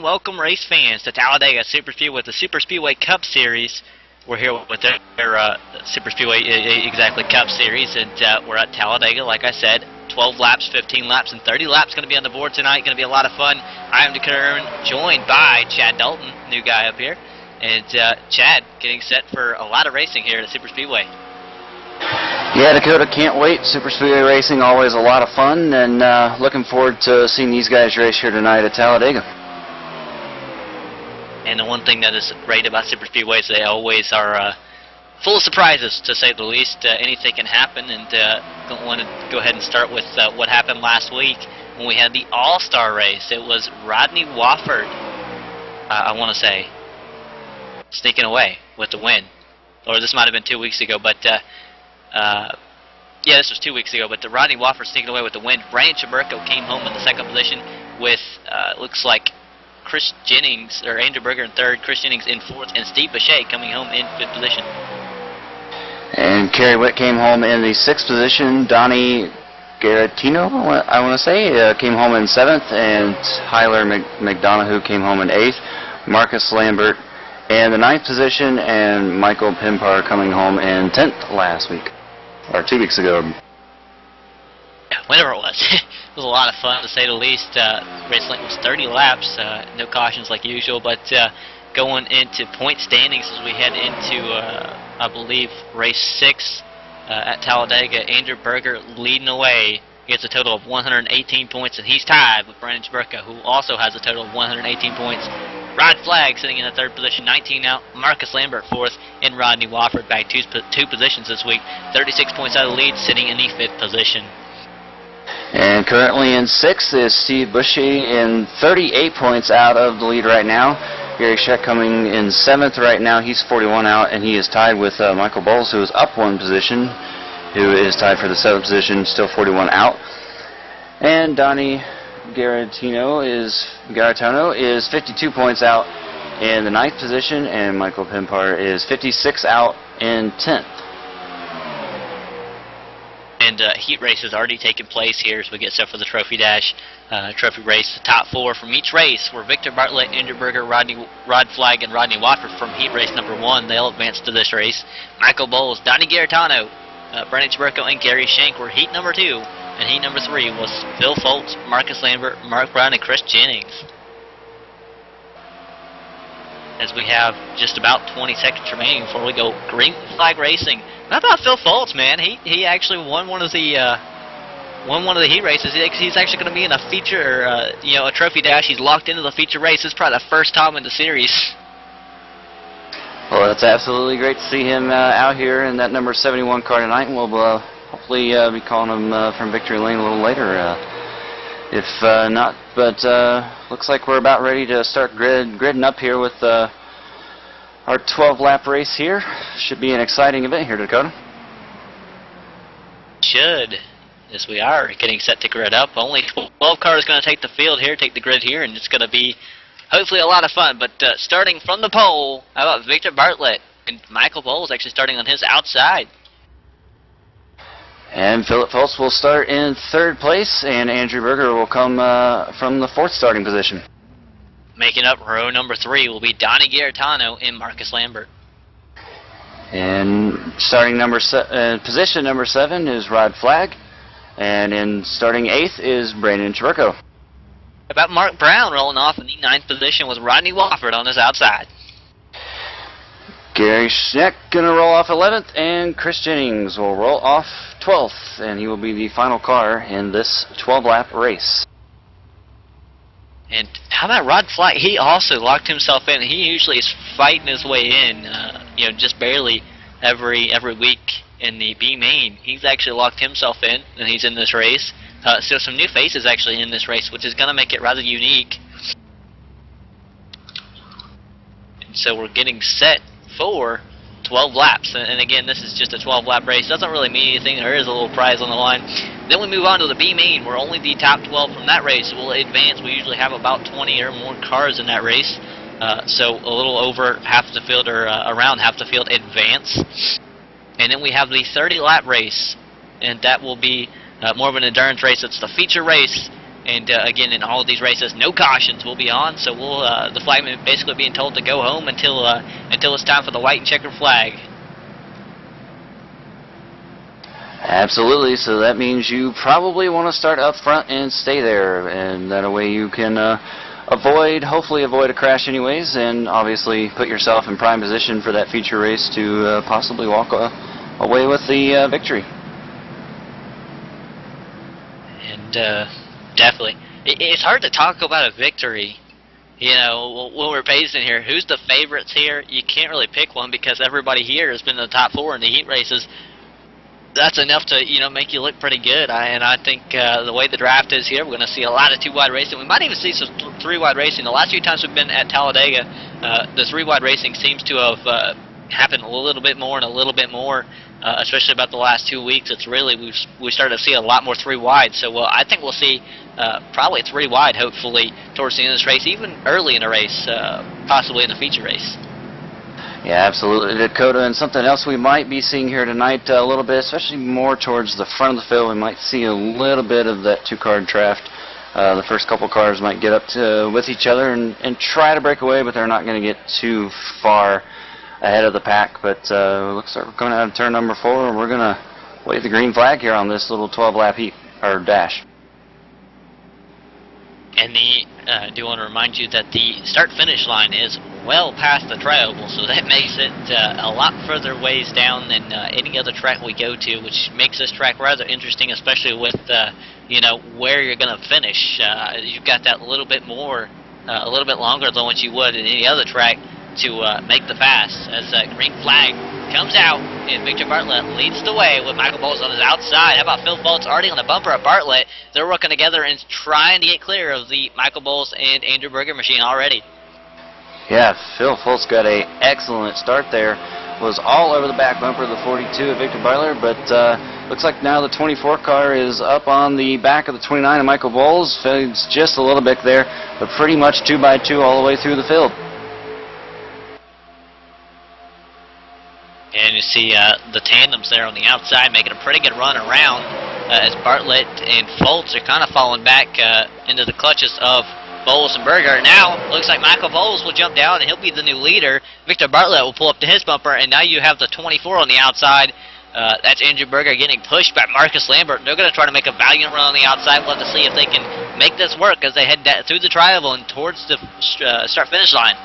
welcome race fans to Talladega Super Speedway with the Super Speedway Cup Series. We're here with their Super Speedway exactly Cup Series, and we're at Talladega, like I said. 12 laps, 15 laps, and 30 laps going to be on the board tonight. Going to be a lot of fun. I am Dakota, joined by Chad Dalton, new guy up here. And Chad, getting set for a lot of racing here at Super Speedway. Yeah, Dakota, can't wait. Super Speedway racing, always a lot of fun, and looking forward to seeing these guys race here tonight at Talladega. And the one thing that is great about Super Speedway is they always are full of surprises, to say the least. Anything can happen, and I want to go ahead and start with what happened last week when we had the All-Star race. It was Rodney Wofford, I want to say, sneaking away with the win. Or this might have been 2 weeks ago, but yeah, this was 2 weeks ago, but the Rodney Wofford sneaking away with the win. Brandon Chaburko came home in the second position with, looks like, Chris Jennings, or Andrew Berger in third, Chris Jennings in fourth, and Steve Bechet coming home in fifth position. And Kerry Witt came home in the sixth position. Donnie Garatino, I want to say, came home in seventh, and Hyler McDonough came home in eighth. Marcus Lambert in the ninth position, and Michael Pimpar coming home in 10th last week, or 2 weeks ago. Yeah, whenever it was. It was a lot of fun, to say the least. Race length was 30 laps, no cautions like usual, but going into point standings as we head into, I believe, race 6 at Talladega, Andrew Berger leading away. He gets a total of 118 points, and he's tied with Brandon Chaburko, who also has a total of 118 points. Rod Flagg sitting in the third position, 19 out. Marcus Lambert fourth, and Rodney Wofford back two positions this week. 36 points out of the lead, sitting in the fifth position. And currently in sixth is Steve Bushy in 38 points out of the lead right now. Gary Scheck coming in seventh right now. He's 41 out, and he is tied with Michael Bowles, who is up one position, who is tied for the seventh position, still 41 out. And Donnie Garatino is 52 points out in the ninth position, and Michael Pimpar is 56 out in 10th. And heat race has already taken place here as we get set for the Trophy Dash trophy race. The top four from each race were Victor Bartlett, Andrew Berger, Rod Flagg, and Rodney Wofford from heat race number 1. They'll advance to this race. Michael Bowles, Donnie Garatano, Brandon Chaburko, and Gary Shank were heat number 2. And heat number 3 was Phil Foltz, Marcus Lambert, Mark Brown, and Chris Jennings. As we have just about 20 seconds remaining before we go green flag racing. How about Phil Foltz, man? He actually won one of the heat races. He's actually going to be in a feature, a trophy dash. He's locked into the feature race. This is probably the first time in the series. Well, it's absolutely great to see him out here in that number 71 car tonight, and we'll hopefully be calling him from Victory Lane a little later, if not. But looks like we're about ready to start gridding up here with our 12-lap race here. Should be an exciting event here, Dakota. Should. Yes, we are getting set to grid up. Only 12 cars going to take the field here, take the grid here, and it's going to be hopefully a lot of fun. But starting from the pole, how about Victor Bartlett? And Michael Bowles actually starting on his outside. And Philip Foltz will start in third place, and Andrew Berger will come from the fourth starting position. Making up row number 3 will be Donnie Garatano and Marcus Lambert. And starting position number 7 is Rod Flagg, and in starting 8th is Brandon Chaburko. About Mark Brown rolling off in the 9th position with Rodney Wofford on his outside. Gary Schneck going to roll off 11th, and Chris Jennings will roll off 12th, and he will be the final car in this 12-lap race. And how about Rod Flagg? He also locked himself in. He usually is fighting his way in, just barely every week in the B main. He's actually locked himself in, and he's in this race. So some new faces actually in this race, which is going to make it rather unique. And so we're getting set for 12 laps, and again, this is just a 12-lap race. Doesn't really mean anything. There is a little prize on the line. Then we move on to the B main, where only the top 12 from that race will advance. We usually have about 20 or more cars in that race, so a little over half the field, or around half the field, advance. And then we have the 30-lap race, and that will be more of an endurance race. It's the feature race And again, in all of these races, no cautions will be on, so we'll the flagman basically being told to go home until it's time for the white and checkered flag. Absolutely, so that means you probably want to start up front and stay there, and that way you can hopefully avoid a crash anyways, and obviously put yourself in prime position for that feature race to possibly walk away with the victory. And definitely, it's hard to talk about a victory. You know, when we're pacing here, who's the favorites here? You can't really pick one because everybody here has been in the top 4 in the heat races. That's enough to, you know, make you look pretty good. And I think the way the draft is here, we're going to see a lot of 2-wide racing. We might even see some 3-wide racing. The last few times we've been at Talladega, the 3-wide racing seems to have happened a little bit more and a little bit more, especially about the last 2 weeks. It's really, we started to see a lot more 3-wide. So I think we'll see probably 3-wide, hopefully, towards the end of this race, even early in the race, possibly in the feature race. Yeah, absolutely, Dakota. And something else we might be seeing here tonight a little bit, especially more towards the front of the field, we might see a little bit of that 2-car draft. The first couple cars might get up with each other and try to break away, but they're not going to get too far ahead of the pack. But looks like we're coming out of turn number 4, and we're going to wave the green flag here on this little 12-lap heat, or dash. And I do want to remind you that the start-finish line is well past the tri-oval, so that makes it a lot further ways down than any other track we go to, which makes this track rather interesting, especially with you know, where you're going to finish. You've got that little bit more, a little bit longer than what you would in any other track to make the pass. As green flag comes out, and Victor Bartlett leads the way with Michael Bowles on his outside. How about Phil Foltz already on the bumper of Bartlett? They're working together and trying to get clear of the Michael Bowles and Andrew Berger machine already. Yeah, Phil Foltz got an excellent start there. Was all over the back bumper of the 42 of Victor Bartlett, but looks like now the 24 car is up on the back of the 29 of Michael Bowles. Fades just a little bit there, but pretty much 2x2 all the way through the field. And you see the tandems there on the outside making a pretty good run around as Bartlett and Foltz are kind of falling back into the clutches of Bowles and Berger. Now, looks like Michael Bowles will jump down and he'll be the new leader. Victor Bartlett will pull up to his bumper, and now you have the 24 on the outside. That's Andrew Berger getting pushed by Marcus Lambert. They're going to try to make a valiant run on the outside. We'll have to see if they can make this work as they head through the tri-oval and towards the start-finish line.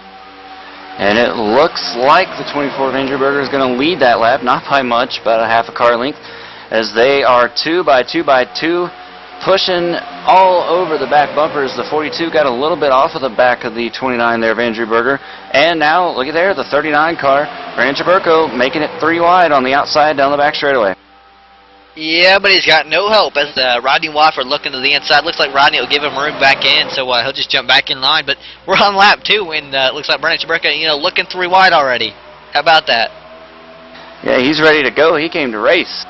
And it looks like the 24 of Andrew Berger is going to lead that lap, not by much, about a half a car length, as they are 2x2x2, pushing all over the back bumpers. The 42 got a little bit off of the back of the 29 there of Andrew Berger. And now, look at there, the 39 car for Andrew Berger, making it 3 wide on the outside down the back straightaway. Yeah, but he's got no help as Rodney Wofford looking to the inside. Looks like Rodney will give him room back in, so he'll just jump back in line. But we're on lap 2, and looks like Brennan Chaburka, you know, looking 3 wide already. How about that? Yeah, he's ready to go. He came to race.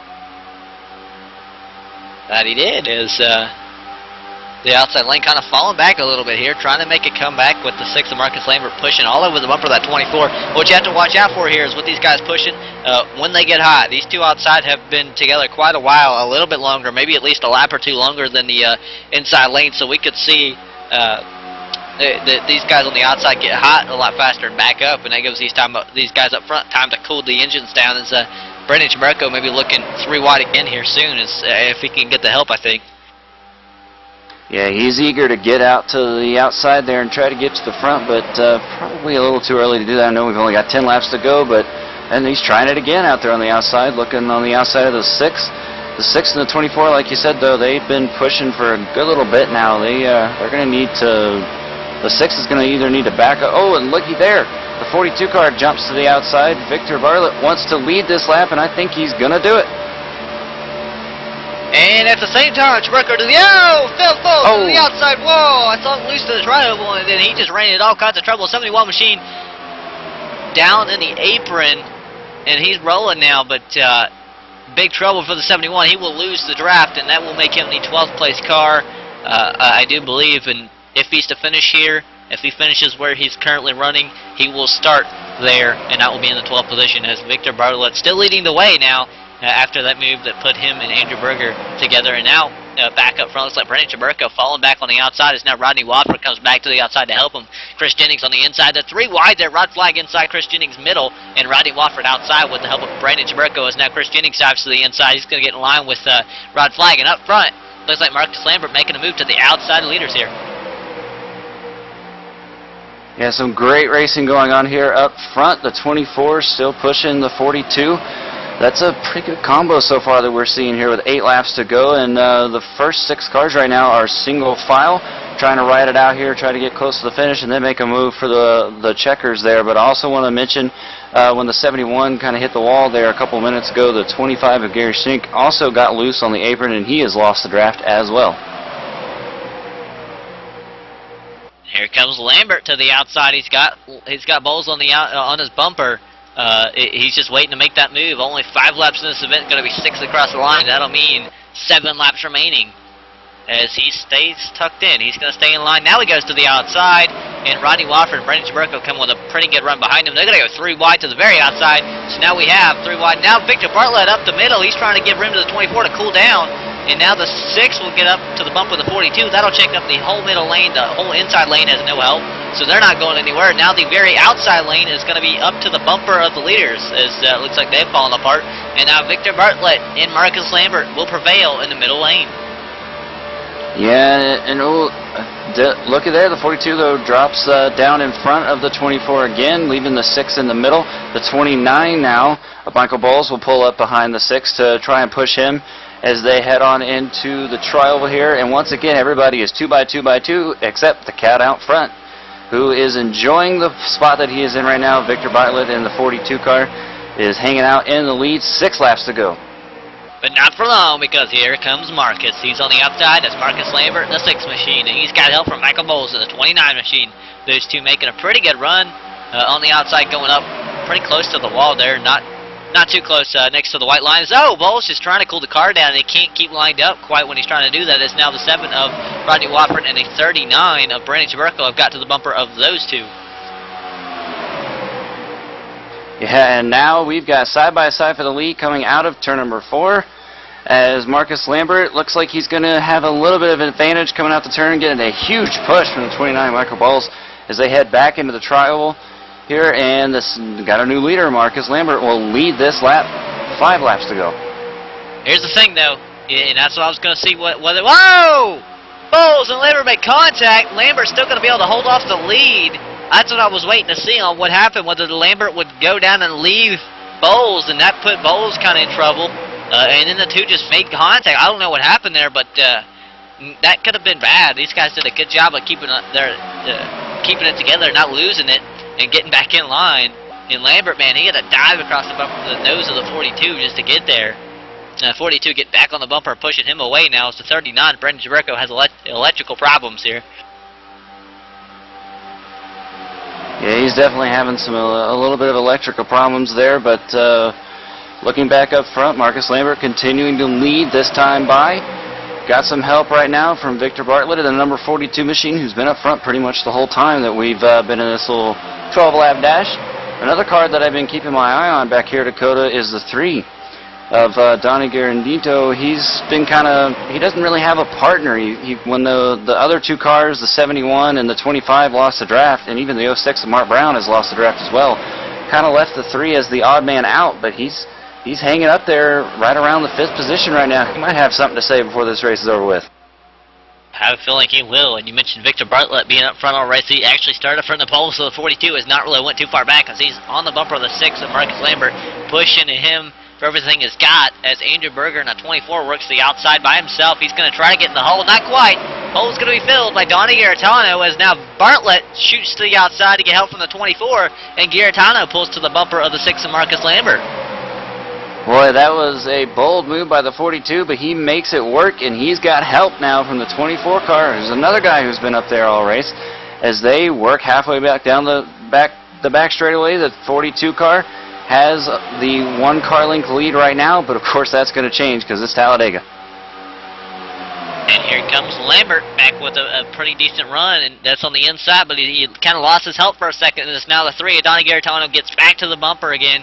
That he did, as the outside lane kind of falling back a little bit here, trying to make a comeback with the 6 of Marcus Lambert pushing all over the bumper of that 24. What you have to watch out for here is with these guys pushing, when they get hot. These two outside have been together quite a while, a little bit longer, maybe at least a lap or 2 longer than the inside lane, so we could see these guys on the outside get hot a lot faster and back up, and that gives these guys up front time to cool the engines down. As Brendan Chaburko maybe looking 3 wide again here soon, if he can get the help, I think. Yeah, he's eager to get out to the outside there and try to get to the front, but probably a little too early to do that. I know we've only got 10 laps to go, and he's trying it again out there on the outside, looking on the outside of the 6. The 6 and the 24, like you said, though, they've been pushing for a good little bit now. They're going to need to... The 6 is going to either need to back up. Oh, and looky there. The 42 car jumps to the outside. Victor Bartlett wants to lead this lap, and I think he's going to do it. And at the same time, Chaburko to the Phil Foltz to the outside wall. I saw him loose to the tri-oval, and then he just ran into all kinds of trouble. 71 machine down in the apron, and he's rolling now, but big trouble for the 71. He will lose the draft, and that will make him the 12th place car, I do believe. And if he's to finish here, if he finishes where he's currently running, he will start there, and that will be in the 12th position as Victor Bartlett still leading the way now. After that move that put him and Andrew Berger together. And now back up front. Looks like Brendan Chaburko falling back on the outside as now Rodney Wofford comes back to the outside to help him. Chris Jennings on the inside. The 3 wide there. Rod Flag inside, Chris Jennings middle, and Rodney Wofford outside with the help of Brandon Chaburko as now Chris Jennings dives to the inside. He's going to get in line with Rod Flag, and up front, looks like Marcus Lambert making a move to the outside leaders here. Yeah, some great racing going on here up front. The 24 still pushing the 42. That's a pretty good combo so far that we're seeing here with 8 laps to go, and the first 6 cars right now are single file, trying to ride it out here, try to get close to the finish, and then make a move for the checkers there. But I also want to mention when the 71 kind of hit the wall there a couple minutes ago, the 25 of Gary Schenck also got loose on the apron, and he has lost the draft as well. Here comes Lambert to the outside. He's got Bowles on the on his bumper. He's just waiting to make that move. Only 5 laps in this event, going to be 6 across the line. That'll mean 7 laps remaining as he stays tucked in. He's going to stay in line. Now he goes to the outside, and Rodney Wofford and Brendan Chaburko come with a pretty good run behind him. They're going to go 3 wide to the very outside. So now we have 3 wide. Now Victor Bartlett up the middle. He's trying to give room to the 24 to cool down. And now the 6 will get up to the bump with the 42. That'll check up the whole middle lane. The whole inside lane has no help, so they're not going anywhere. Now the very outside lane is going to be up to the bumper of the leaders, as it looks like they've fallen apart. And now Victor Bartlett and Marcus Lambert will prevail in the middle lane. Yeah, and look at there. The 42, though, drops down in front of the 24 again, leaving the 6 in the middle. The 29 now, Michael Bowles will pull up behind the 6 to try and push him as they head on into the trial here. And once again, everybody is 2 by 2 by 2 except the cat out front, who is enjoying the spot that he is in right now. Victor Bartlett in the 42 car is hanging out in the lead. 6 laps to go. But not for long, because here comes Marcus. He's on the outside. That's Marcus Lambert in the 6 machine, and he's got help from Michael Bowles in the 29 machine. Those two making a pretty good run on the outside, going up pretty close to the wall there. Not too close next to the white lines. Oh, Bowles is trying to cool the car down, and he can't keep lined up quite when he's trying to do that. It's now the 7 of Rodney Wofford and a 39 of Brandon Chaburko have got to the bumper of those two. Yeah, and now we've got side-by-side for the lead coming out of turn number 4. As Marcus Lambert looks like he's going to have a little bit of an advantage coming out the turn, getting a huge push from the 29 Michael Bowles as they head back into the trial here. And this got a new leader. Marcus Lambert will lead this lap. 5 laps to go. Here's the thing, though, and that's what I was going to see. Whether whoa! Bowles and Lambert make contact. Lambert's still going to be able to hold off the lead. That's what I was waiting to see on what happened, whether the Lambert would go down and leave Bowles, and that put Bowles kind of in trouble. And then the two just made contact. I don't know what happened there, but that could have been bad. These guys did a good job of keeping it together, not losing it, and getting back in line. And Lambert, man, he had to dive across the nose of the 42 just to get there. 42 get back on the bumper, pushing him away now. It's the 39. Brendan Chaburko has electrical problems here. Yeah, he's definitely having a little bit of electrical problems there, but looking back up front, Marcus Lambert continuing to lead this time by. Got some help right now from Victor Bartlett in the number 42 machine, who's been up front pretty much the whole time that we've been in this little 12-lap dash. Another car that I've been keeping my eye on back here, Dakota, is the 3 of Donnie Garandito. He's been he doesn't really have a partner. When the other 2 cars, the 71 and the 25, lost the draft, and even the 06 of Mark Brown has lost the draft as well, kind of left the 3 as the odd man out, but he's hanging up there right around the 5th position right now. He might have something to say before this race is over with. I have a feeling he will, and you mentioned Victor Bartlett being up front already. He actually started from the pole, so the 42 has not really went too far back, because he's on the bumper of the 6 of Marcus Lambert, pushing him for everything he's got, as Andrew Berger in a 24 works the outside by himself. He's going to try to get in the hole. Not quite. Hole's going to be filled by Donnie Garitano, as now Bartlett shoots to the outside to get help from the 24, and Garitano pulls to the bumper of the 6 of Marcus Lambert. Boy, that was a bold move by the 42, but he makes it work, and he's got help now from the 24 car. There's another guy who's been up there all race as they work halfway back down the back straightaway. The 42 car has the 1 car length lead right now, but of course that's going to change because it's Talladega. And here comes Lambert back with a pretty decent run, and that's on the inside, but he kind of lost his help for a second, and it's now the 3 of Donnie Garitano gets back to the bumper again.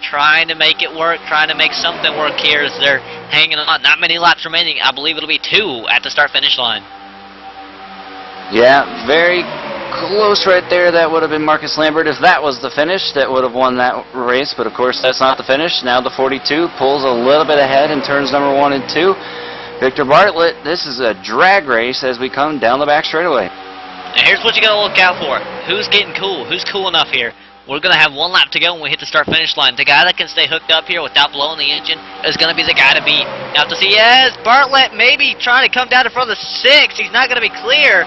Trying to make it work, trying to make something work here as they're hanging on. Not many laps remaining. I believe it'll be 2 at the start-finish line. Yeah, very close right there. That would have been Marcus Lambert. If that was the finish, that would have won that race. But, of course, that's not the finish. Now the 42 pulls a little bit ahead in turns number 1 and 2. Victor Bartlett, this is a drag race as we come down the back straightaway. Now here's what you got to look out for. Who's getting cool? Who's cool enough here? We're going to have 1 lap to go when we hit the start-finish line. The guy that can stay hooked up here without blowing the engine is going to be the guy to beat. Now to see, yes, Bartlett maybe trying to come down in front of the 6. He's not going to be clear.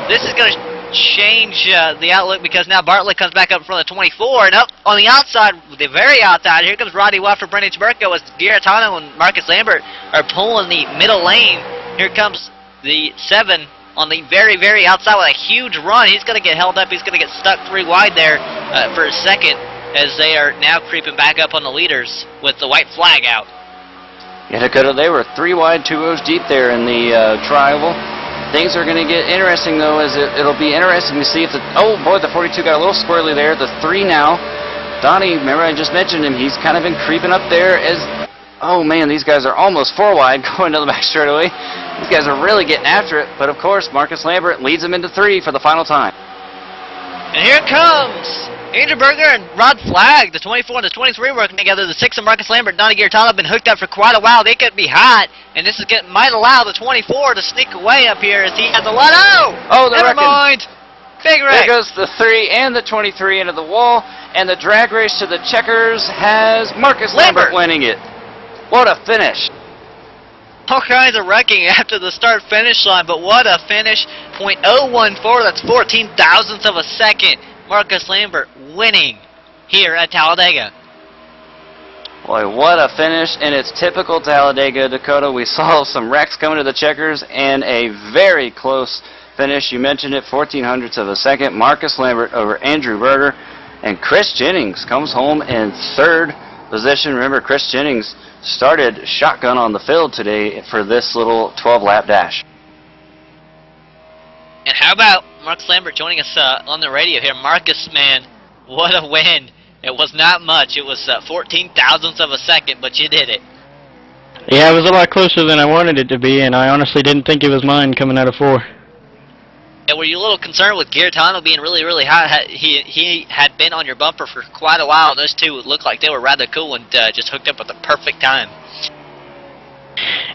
This is going to change the outlook because now Bartlett comes back up in front of the 24. And up on the outside, the very outside, here comes Roddy Watt for Brendan Chberko as Garetano and Marcus Lambert are pulling the middle lane. Here comes the 7 on the very, very outside with a huge run. He's going to get held up. He's going to get stuck 3 wide there for a second as they are now creeping back up on the leaders with the white flag out. Yeah, Dakota, they were 3 wide, 2 rows deep there in the tri-oval. Things are going to get interesting, though, as it'll be interesting to see if the... Oh, boy, the 42 got a little squirrely there. The 3 now. Donnie, remember I just mentioned him. He's kind of been creeping up there as... Oh, man, these guys are almost 4 wide going to the back straightaway. These guys are really getting after it. But, of course, Marcus Lambert leads them into 3 for the final time. And here comes Andrew Berger and Rod Flagg. The 24 and the 23 working together. The 6 and Marcus Lambert and Donnie Garetano have been hooked up for quite a while. They could be hot. And this is might allow the 24 to sneak away up here as he has a lot. Oh, never mind. Big wreck. There goes the 3 and the 23 into the wall. And the drag race to the checkers has Marcus Lambert winning it. What a finish. All kinds of wrecking after the start-finish line, but what a finish. .014, that's 14 thousandths of a second. Marcus Lambert winning here at Talladega. Boy, what a finish, and it's typical Talladega, Dakota. We saw some wrecks coming to the checkers and a very close finish. You mentioned it, 14 hundredths of a second. Marcus Lambert over Andrew Berger, and Chris Jennings comes home in 3rd position. Remember, Chris Jennings started shotgun on the field today for this little 12-lap dash. And how about Marcus Lambert joining us on the radio here? Marcus, man, what a win. It was not much. It was 14 thousandths of a second, but you did it. Yeah, it was a lot closer than I wanted it to be, and I honestly didn't think it was mine coming out of 4. Yeah, were you a little concerned with Garetano being really, really hot? He had been on your bumper for quite a while, and those two looked like they were rather cool and just hooked up at the perfect time.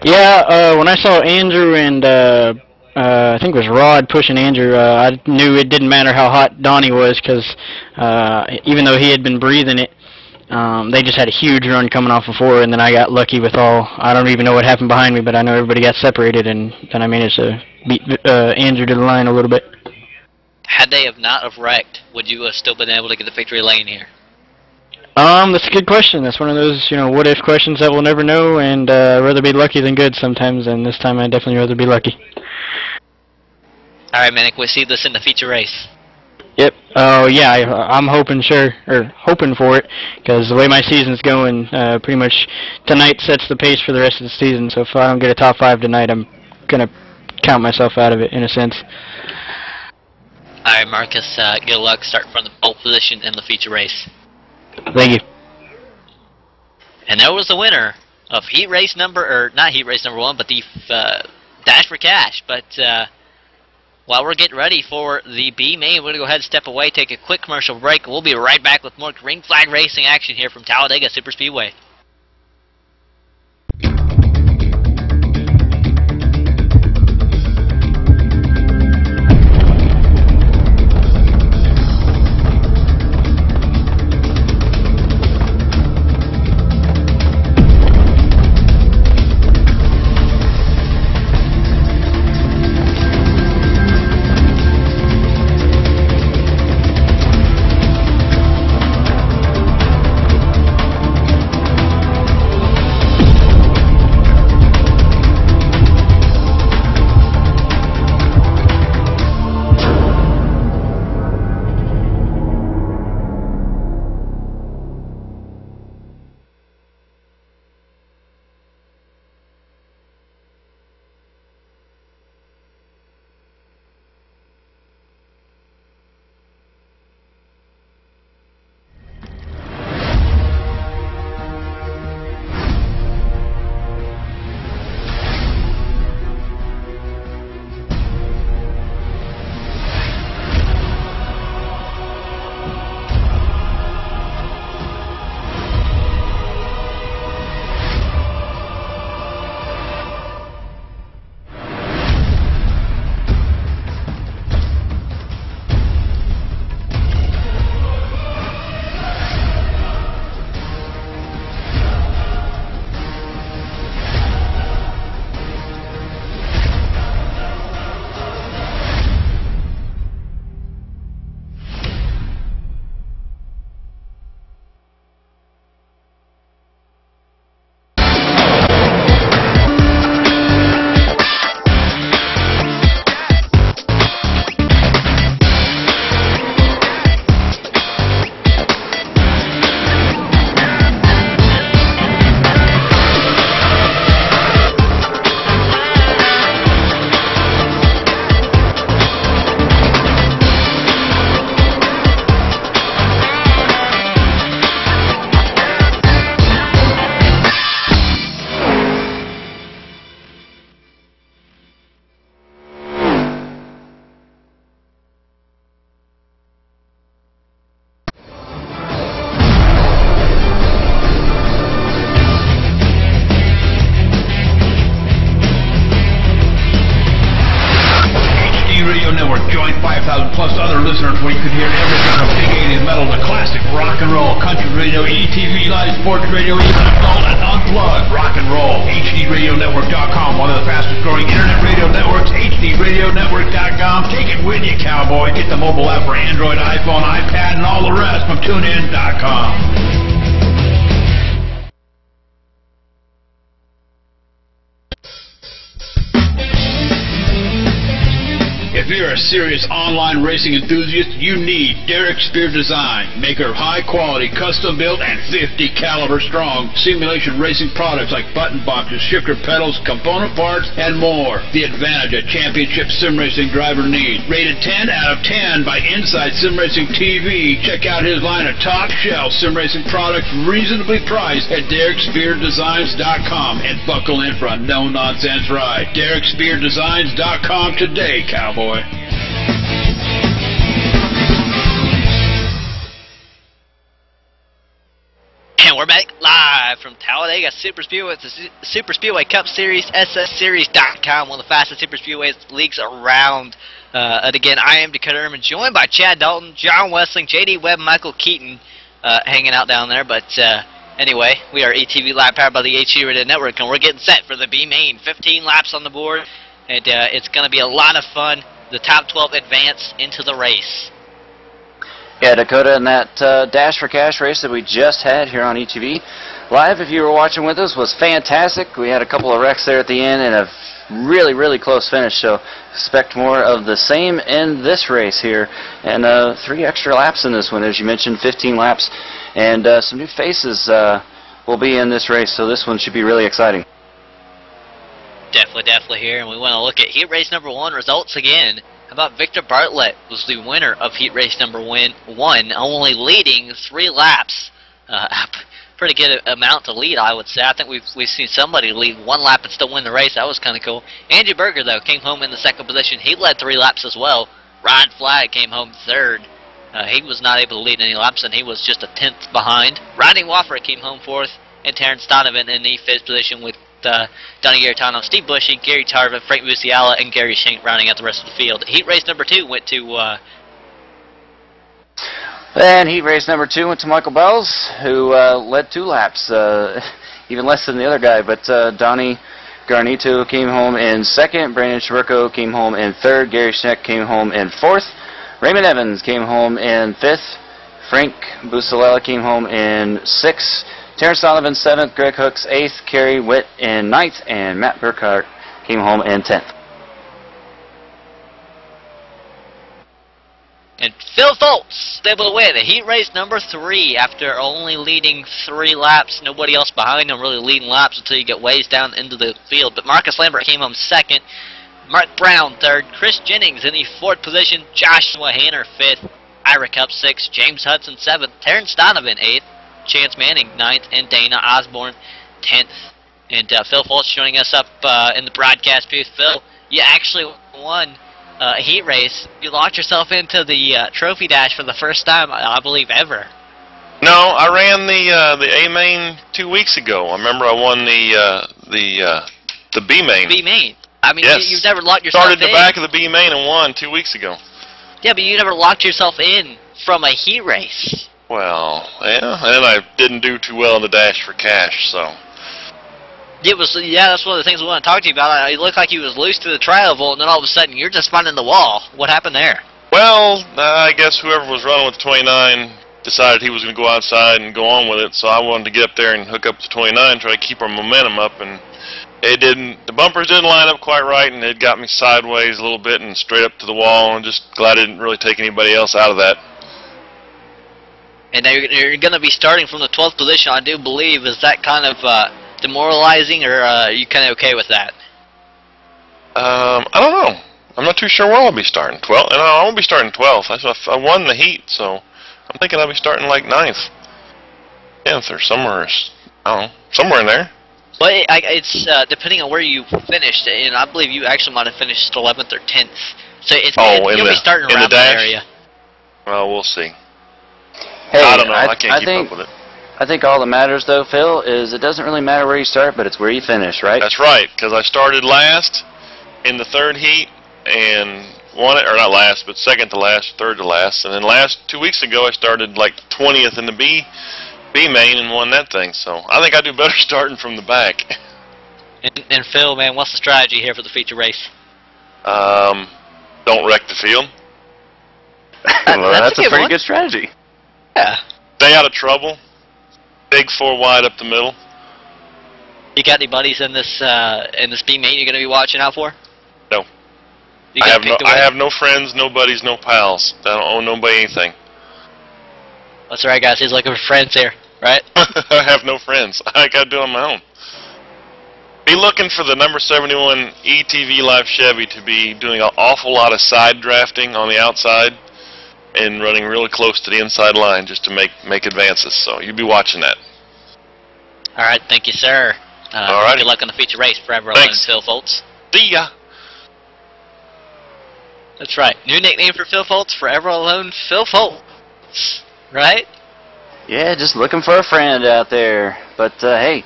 Yeah, when I saw Andrew and I think it was Rod pushing Andrew, I knew it didn't matter how hot Donnie was because even though he had been breathing it, they just had a huge run coming off of 4, and then I got lucky with all... I don't even know what happened behind me, but I know everybody got separated, and then I managed to beat Andrew to the line a little bit. Had they have not have wrecked, would you have still been able to get the victory lane here? That's a good question. That's one of those, what-if questions that we'll never know, and I'd rather be lucky than good sometimes, and this time I'd definitely rather be lucky. All right, Manic, we'll see this in the feature race. Yep. Oh, yeah, I'm hoping for it, because the way my season's going, pretty much tonight sets the pace for the rest of the season, so if I don't get a top 5 tonight, I'm going to count myself out of it, in a sense. All right, Marcus, good luck starting from the pole position in the feature race. Thank you. And there was the winner of not heat race number 1, but the Dash for Cash. But while we're getting ready for the B main, we're going to go ahead and step away, take a quick commercial break. We'll be right back with more green flag racing action here from Talladega Superspeedway. 25,000+ other listeners where you could hear everything from big 80s metal to classic rock and roll, country radio, ETV, live sports radio, even adult and unplugged rock and roll. HDRadioNetwork.com, one of the fastest growing internet radio networks, HDRadioNetwork.com. Take it with you, cowboy. Get the mobile app for Android, iPhone, iPad, and all the rest from TuneIn.com. If you're a serious online racing enthusiast, you need Derek Spear Design, maker of high-quality, custom-built, and 50 caliber strong simulation racing products like button boxes, shifter pedals, component parts, and more. The advantage a championship sim racing driver needs. Rated 10 out of 10 by Inside Sim Racing TV. Check out his line of top-shelf sim racing products, reasonably priced at DerekSpearDesigns.com, and buckle in for a no-nonsense ride. DerekSpearDesigns.com today, cowboy. And we're back live from Talladega Super Speedway with the Super Speedway Cup Series, SSSeries.com, one of the fastest Super Speedway leagues around. And again, I am Dakota Erman, joined by Chad Dalton, John Wessling, JD Webb, Michael Keaton, hanging out down there. But anyway, we are ATV Live, powered by the HD Radio Network, and we're getting set for the B main. 15 laps on the board, and it's going to be a lot of fun. The top 12 advance into the race. Yeah, Dakota, and that Dash for Cash race that we just had here on ETV Live, if you were watching with us, was fantastic. We had a couple of wrecks there at the end and a really, really close finish, so expect more of the same in this race here. And 3 extra laps in this one, as you mentioned, 15 laps, and some new faces will be in this race, so this one should be really exciting. Definitely here, and we want to look at heat race number 1 results again. How about Victor Bartlett was the winner of heat race number 1, only leading 3 laps. Pretty good amount to lead, I would say. I think we've seen somebody lead 1 lap and still win the race. That was kind of cool. Andy Berger, though, came home in the 2nd position. He led 3 laps as well. Ryan Flagg came home 3rd. He was not able to lead any laps, and he was just a 10th behind. Rodney Wofford came home 4th, and Terrence Donovan in the 5th position with Donnie Garitano, Steve Bushy, Gary Tarva, Frank Musiala, and Gary Schenk rounding out the rest of the field. Heat race number 2 went to... And heat race number 2 went to Michael Bells, who led 2 laps, even less than the other guy. But Donnie Garnito came home in 2nd, Brandon Shirko came home in 3rd, Gary Schenk came home in 4th, Raymond Evans came home in 5th, Frank Busarella came home in 6th, Terrence Donovan 7th, Greg Hooks 8th, Kerry Witt in 9th, and Matt Burkhart came home in 10th. And Phil Foltz able to win a heat race number 3 after only leading 3 laps. Nobody else behind him really leading laps until you get ways down into the field. But Marcus Lambert came home 2nd, Mark Brown 3rd, Chris Jennings in the 4th position, Joshua Hanner 5th, Ira Cup 6th, James Hudson 7th, Terrence Donovan 8th, Chance Manning 9th, and Dana Osborne 10th. And Phil Foltz joining us up in the broadcast booth. Phil, you actually won a heat race. You locked yourself into the trophy dash for the first time, I believe, ever. No, I ran the A main 2 weeks ago. I remember I won the B main. B main. I mean, yes. You've never locked yourself Started in. the back of the B main and won 2 weeks ago. Yeah, but you never locked yourself in from a heat race. Well, yeah, and I didn't do too well in the dash for cash, so. Yeah, that's one of the things we want to talk to you about. It looked like you was loose to the trial vault, and then all of a sudden you're just finding the wall. What happened there? Well, I guess whoever was running with the 29 decided he was going to go outside and go on with it, so I wanted to get up there and hook up the 29, try to keep our momentum up, and it didn't. The bumpers didn't line up quite right, and it got me sideways a little bit and straight up to the wall, and just glad I didn't really take anybody else out of that. And now you're going to be starting from the 12th position, I do believe. Is that kind of demoralizing, or are you kind of okay with that? I don't know. I'm not too sure where I'll be starting. 12th, and I won't be starting 12th. I won the heat, so I'm thinking I'll be starting like 9th, 10th, or somewhere. I don't know, somewhere in there. But it's depending on where you finished, and I believe you actually might have finished 11th or 10th. So you'll be starting around that area. Well, we'll see. Hey, I don't know. I can't keep up with it. I think all that matters, though, Phil, is it doesn't really matter where you start, but it's where you finish, right? That's right, because I started last in the 3rd heat and won it, or not last, but second to last, third to last. And then 2 weeks ago, I started like 20th in the B main and won that thing. So I think I do better starting from the back. And Phil, man, what's the strategy here for the feature race? Don't wreck the field. Well, that's a pretty one. good strategy. Yeah. Stay out of trouble. Big 4 wide up the middle. You got any buddies in this B main you're going to be watching out for? No. You I got have no friends, no buddies, no pals. I don't owe nobody anything. That's right, guys. He's looking for friends here, right? I have no friends. I got to do it on my own. Be looking for the number 71 ETV Live Chevy to be doing an awful lot of side drafting on the outside and running really close to the inside line just to make advances. So you'll be watching that. All right. Thank you, sir. All right. Good luck on the feature race. Forever alone, Thanks. Phil Foltz. See ya. That's right. New nickname for Phil Foltz, Forever Alone Phil Foltz. Right? Yeah, just looking for a friend out there. But, hey,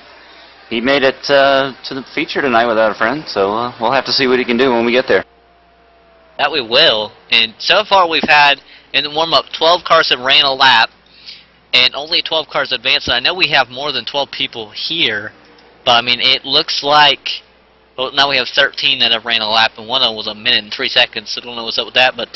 he made it to the feature tonight without a friend, so we'll have to see what he can do when we get there. That we will. And so far we've had, in the warm-up, 12 cars have ran a lap, and only 12 cars advanced. And I know we have more than 12 people here, but, I mean, it looks like... Well, now we have 13 that have ran a lap, and one of them was 1 minute and 3 seconds, so I don't know what's up with that. But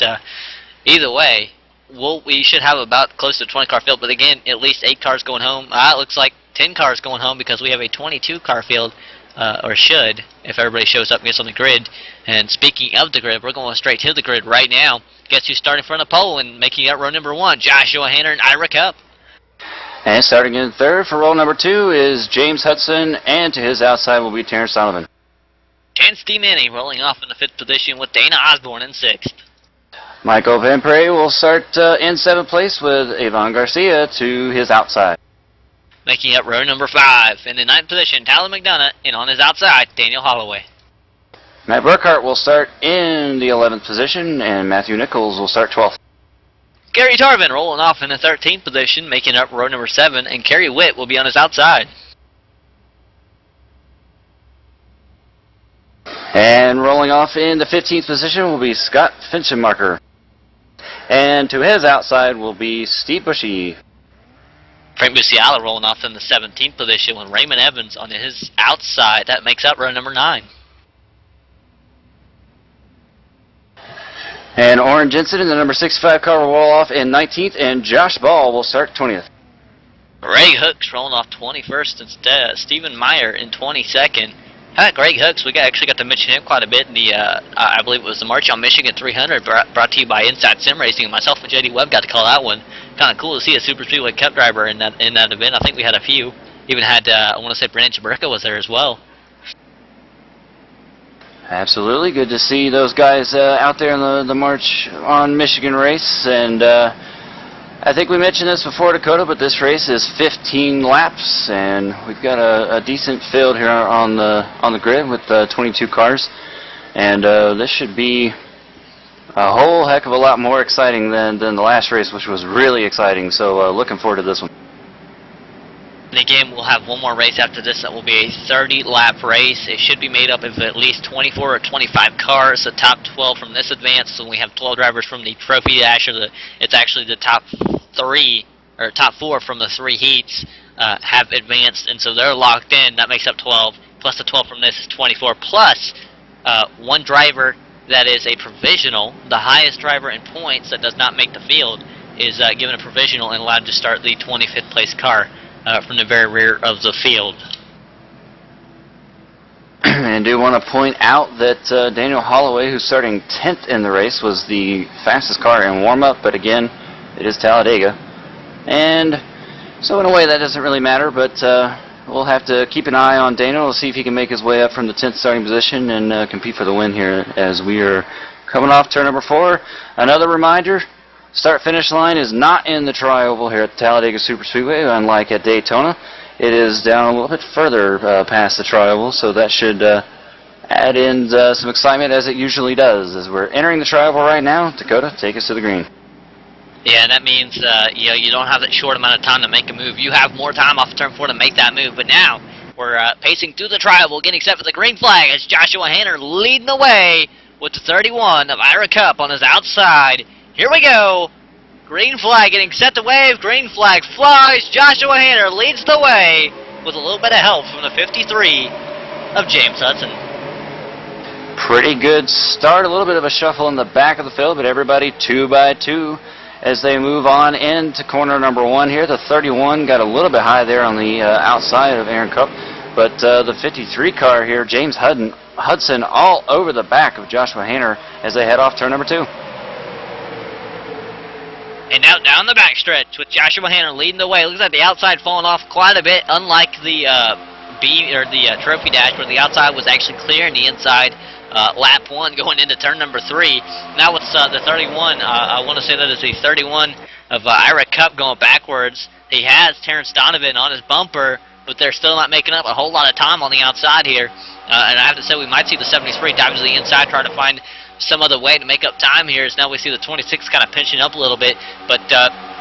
either way, we should have about close to a 20-car field. But again, at least 8 cars going home. It looks like 10 cars going home because we have a 22-car field, or should, if everybody shows up and gets on the grid. And speaking of the grid, we're going straight to the grid right now. Guess who's starting in front of the pole and making out row number 1? Joshua Hanner and Ira Cup. And starting in third for row number 2 is James Hudson, and to his outside will be Terrence Sullivan. Chance D. Manny rolling off in the 5th position with Dana Osborne in 6th. Michael Van Prey will start in 7th place with Avon Garcia to his outside. Making up row number 5. In the 9th position, Tyler McDonough, and on his outside, Daniel Holloway. Matt Burkhart will start in the 11th position, and Matthew Nichols will start 12th. Gary Tarvin rolling off in the 13th position, making up row number 7, and Kerry Witt will be on his outside. And rolling off in the 15th position will be Scott Finchenmarker. And to his outside will be Steve Bushy. Frank Musiala rolling off in the 17th position with Raymond Evans on his outside. That makes up row number 9. And Oren Jensen in the number 65 car will roll off in 19th, and Josh Ball will start 20th. Greg Hooks rolling off 21st instead. Stephen Meyer in 22nd. Greg Hooks, actually got to mention him quite a bit in the, I believe it was the March on Michigan 300, brought to you by Inside Sim Racing. Myself and JD Webb got to call that one. Kind of cool to see a Super Speedway Cup driver in that event. I think we had a few. Even had, I want to say Brandon Chabrica was there as well. Absolutely. Good to see those guys out there in the March on Michigan race. And I think we mentioned this before, Dakota, but this race is 15 laps, and we've got a decent field here on the grid with 22 cars. And this should be a whole heck of a lot more exciting than the last race, which was really exciting. So looking forward to this one. And again, we'll have one more race after this that will be a 30-lap race. It should be made up of at least 24 or 25 cars, the top 12 from this advance. So we have 12 drivers from the Trophy Dash, it's actually the top 3, or top 4 from the 3 heats have advanced, and so they're locked in. That makes up 12, plus the 12 from this is 24, plus one driver that is a provisional. The highest driver in points that does not make the field is given a provisional and allowed to start the 25th place car from the very rear of the field. And do want to point out that Daniel Holloway, who's starting 10th in the race, was the fastest car in warm-up, but again, it is Talladega. And so in a way that doesn't really matter, but we'll have to keep an eye on Daniel to see if he can make his way up from the 10th starting position and compete for the win here as we are coming off turn number 4. Another reminder, start-finish line is not in the tri-oval here at Talladega Super Speedway, unlike at Daytona. It is down a little bit further past the tri-oval, so that should add in some excitement as it usually does. As we're entering the tri-oval right now, Dakota, take us to the green. Yeah, and that means you don't have that short amount of time to make a move. You have more time off of turn 4 to make that move, but now we're pacing through the tri-oval, getting set for the green flag as Joshua Hanner leading the way with the 31 of Ira Cup on his outside. Here we go. Green flag getting set to wave. Green flag flies. Joshua Hanner leads the way with a little bit of help from the 53 of James Hudson. Pretty good start. A little bit of a shuffle in the back of the field, but everybody 2 by 2 as they move on into corner number 1 here. The 31 got a little bit high there on the outside of Aaron Cup, but the 53 car here, James Hudson, all over the back of Joshua Hanner as they head off turn number 2. And now down the backstretch with Joshua Hanner leading the way. Looks like the outside falling off quite a bit, unlike the trophy dash where the outside was actually clear and the inside lap 1 going into turn number 3. Now it's the 31. I want to say that is the 31 of Ira Cup going backwards. He has Terrence Donovan on his bumper, but they're still not making up a whole lot of time on the outside here. And I have to say we might see the 73 dive to the inside, trying to find some other way to make up time here. As now we see the 26 kind of pinching up a little bit, but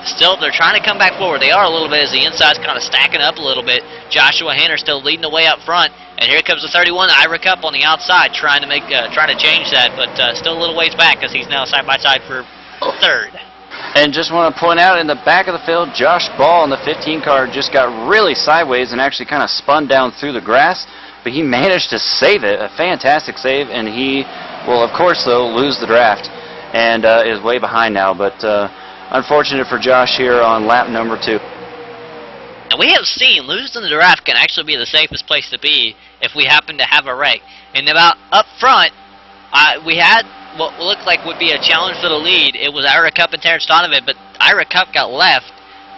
still they're trying to come back forward. They are a little bit as the inside's kind of stacking up a little bit. Joshua Hanner still leading the way up front, and here comes the 31, Ira Cup on the outside, trying to change that, but still a little ways back as he's now side by side for third. And just want to point out, in the back of the field, Josh Ball in the 15 car just got really sideways and actually kind of spun down through the grass, but he managed to save it, a fantastic save, and he will, of course, though, lose the draft and is way behind now, but unfortunate for Josh here on lap number 2. And we have seen losing the draft can actually be the safest place to be if we happen to have a wreck. And about up front, we had what looked like would be a challenge for the lead. It was Ira Cup and Terrence Donovan, but Ira Cup got left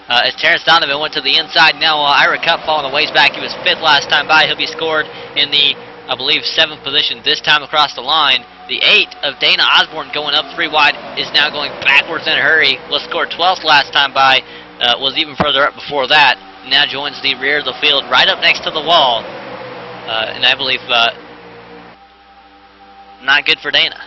as Terrence Donovan went to the inside. Now Ira Cup falling a ways back. He was 5th last time by. He'll be scored in the, I believe, 7th position this time across the line. The 8 of Dana Osborne going up 3 wide is now going backwards in a hurry. Was scored 12th last time by. Was even further up before that. Now joins the rear of the field right up next to the wall. And I believe not good for Dana.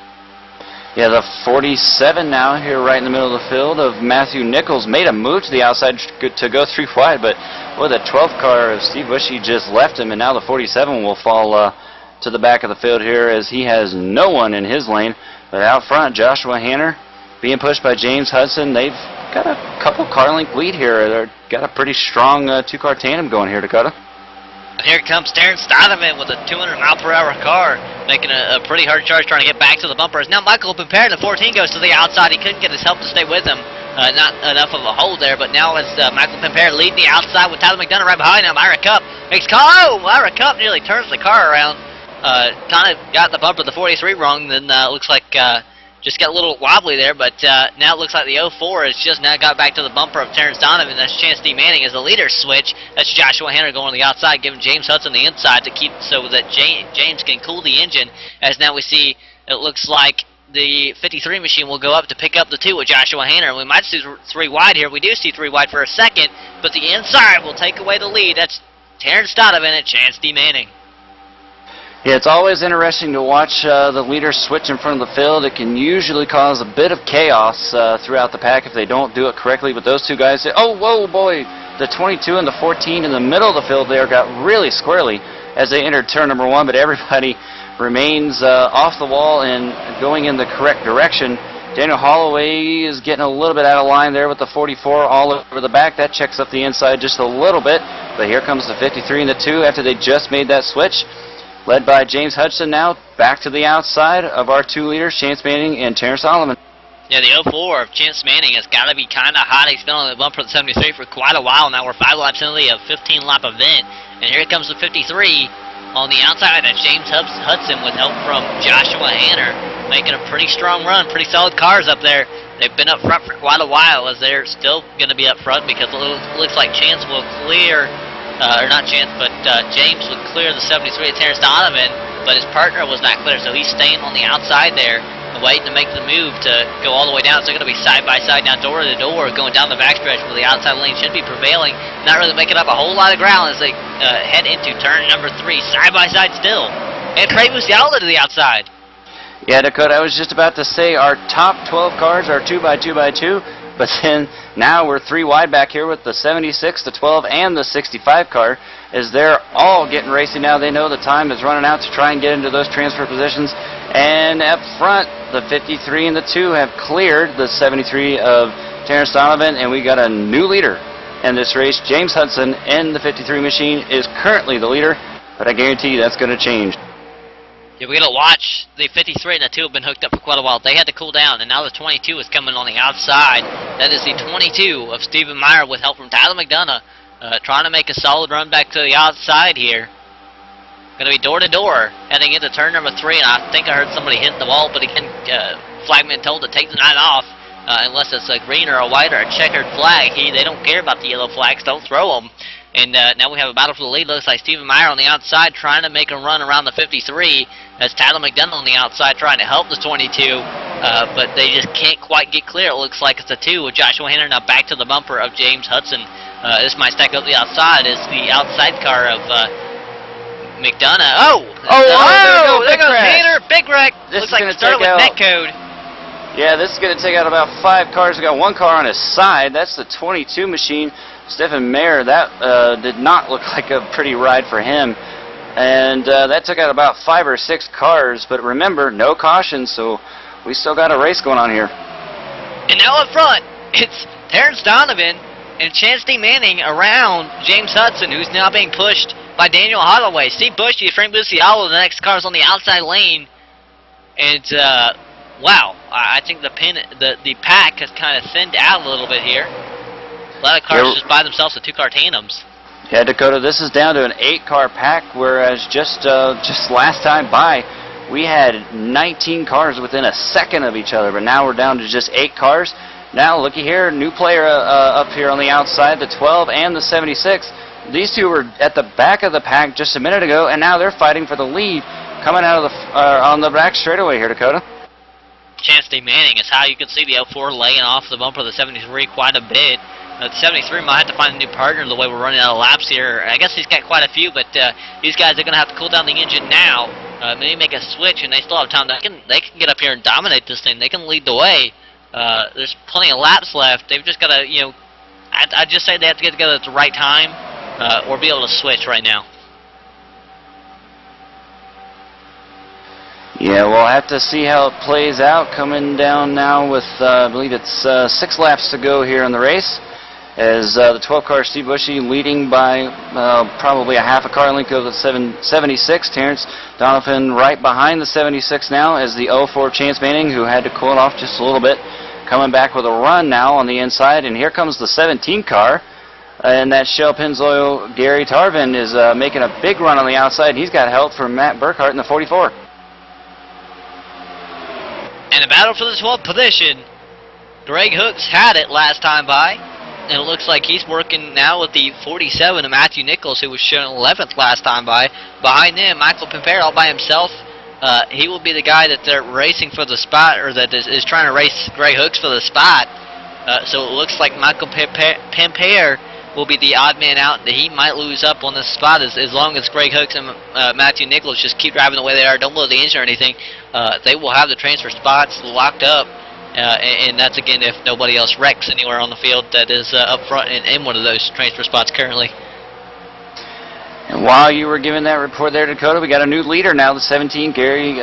Yeah, the 47 now here right in the middle of the field of Matthew Nichols made a move to the outside to go 3 wide, but boy, the 12th car of Steve Bushy just left him, and now the 47 will fall to the back of the field here as he has no one in his lane. But out front, Joshua Hanner being pushed by James Hudson. They've got a couple car length lead here. They've got a pretty strong 2-car tandem going here, Dakota. Here comes Terrence Donovan with a 200-mile-per-hour car, making a pretty hard charge trying to get back to the bumpers. Now Michael Pimpere in the 14 goes to the outside. He couldn't get his help to stay with him. Not enough of a hold there, but now it's Michael Pimpere leading the outside with Tyler McDonough right behind him. Ira Cup makes call. Oh, Ira Cup nearly turns the car around. Kind of got the bumper of the 43 wrong, then looks like just got a little wobbly there, but now it looks like the 04 has just now got back to the bumper of Terrence Donovan. That's Chance D. Manning as the leader switch. That's Joshua Hanner going on the outside, giving James Hudson the inside to keep so that James can cool the engine. As now we see, it looks like the 53 machine will go up to pick up the 2 with Joshua Hanner. We might see 3 wide here. We do see 3 wide for a second, but the inside will take away the lead. That's Terrence Donovan and Chance D. Manning. Yeah, it's always interesting to watch the leaders switch in front of the field. It can usually cause a bit of chaos throughout the pack if they don't do it correctly. But those 2 guys say, oh, whoa, boy, the 22 and the 14 in the middle of the field there got really squirrely as they entered turn number 1. But everybody remains off the wall and going in the correct direction. Daniel Holloway is getting a little bit out of line there with the 44 all over the back. That checks up the inside just a little bit. But here comes the 53 and the 2 after they just made that switch. Led by James Hudson now, back to the outside of our 2 leaders, Chance Manning and Terrence Solomon. Yeah, the 04 of Chance Manning has got to be kind of hot. He's been on the bumper of the 73 for quite a while now. We're 5 laps into the 15-lap event. And here comes the 53 on the outside. That's James Hudson with help from Joshua Hanner, making a pretty strong run. Pretty solid cars up there. They've been up front for quite a while, as they're still going to be up front because it looks like Chance will clear... or not Chance, but James would clear the 73 of Terrence Donovan, but his partner was not clear, so he's staying on the outside there, waiting to make the move to go all the way down. So they're going to be side-by-side now, door-to-door, going down the backstretch where the outside lane should be prevailing, not really making up a whole lot of ground as they head into turn number 3, side-by-side still. And Trey Musiala to the outside. Yeah, Dakota, I was just about to say our top 12 cars are 2 by 2 by 2. But then now we're 3 wide back here with the 76, the 12, and the 65 car as they're all getting racing now. They know the time is running out to try and get into those transfer positions. And up front, the 53 and the 2 have cleared the 73 of Terrence Donovan, and we got a new leader in this race. James Hudson in the 53 machine is currently the leader, but I guarantee you that's going to change. Yeah, we're going to watch. The 53 and the 2 have been hooked up for quite a while. They had to cool down, and now the 22 is coming on the outside. That is the 22 of Stephen Meyer with help from Tyler McDonough, trying to make a solid run back to the outside here. Going to be door-to-door heading into turn number 3, and I think I heard somebody hit the wall, but again, flagman told to take the night off unless it's a green or a white or a checkered flag. They don't care about the yellow flags. Don't throw them. And now we have a battle for the lead. Looks like Stephen Meyer on the outside trying to make a run around the 53. That's Tyler McDonough on the outside trying to help the 22, but they just can't quite get clear. It looks like it's a 2 with Joshua Henner now back to the bumper of James Hudson. This might stack up the outside. Is the outside car of McDonough. There goes Henner. Big wreck. Looks like it started with netcode. Yeah, this is going to take out about 5 cars. We got 1 car on his side. That's the 22 machine. Stephen Mayer, that did not look like a pretty ride for him. And that took out about 5 or 6 cars. But remember, no caution, so we still got a race going on here. And now up front, it's Terrence Donovan and Chance D. Manning around James Hudson, who's now being pushed by Daniel Holloway. Steve Bushy, Frank Bucialo, the next car's on the outside lane. And, wow, I think the pack has kind of thinned out a little bit here. A lot of cars just by themselves, the 2-car tandems. Yeah, Dakota, this is down to an 8-car pack, whereas just last time by, we had 19 cars within a second of each other, but now we're down to just 8 cars. Now, looky here, new player up here on the outside, the 12 and the 76. These two were at the back of the pack just a minute ago, and now they're fighting for the lead coming out of the on the back straightaway here, Dakota. Chance D. Manning is how you can see the 04 laying off the bumper of the 73 quite a bit. The 73 might have to find a new partner the way we're running out of laps here. I guess he's got quite a few, but these guys are going to have to cool down the engine now. Maybe make a switch, and they still have time. They can get up here and dominate this thing. They can lead the way. There's plenty of laps left. They've just got to, I'd just say they have to get together at the right time or be able to switch right now. Yeah, we'll have to see how it plays out. Coming down now with, I believe it's 6 laps to go here in the race. As the 12-car Steve Bushy leading by probably a half a car length of the 76. Terrence Donovan right behind the 76 now as the 04 Chance Manning, who had to cool it off just a little bit, coming back with a run now on the inside. And here comes the 17 car. And that Shell Pennzoil Gary Tarvin is making a big run on the outside. He's got help from Matt Burkhart in the 44. And a battle for the 12th position. Greg Hooks had it last time by. And it looks like he's working now with the 47 of Matthew Nichols, who was shown 11th last time by. Behind him, Michael Pimpere all by himself. He will be the guy that they're racing for the spot, or that is trying to race Greg Hooks for the spot. So it looks like Michael Pimpere will be the odd man out, that he might lose up on this spot as long as Greg Hooks and Matthew Nichols just keep driving the way they are, don't blow the engine or anything. They will have the transfer spots locked up. And that's, again, if nobody else wrecks anywhere on the field that is up front and in one of those transfer spots currently. And while you were giving that report there, Dakota, we got a new leader now. The 17, Gary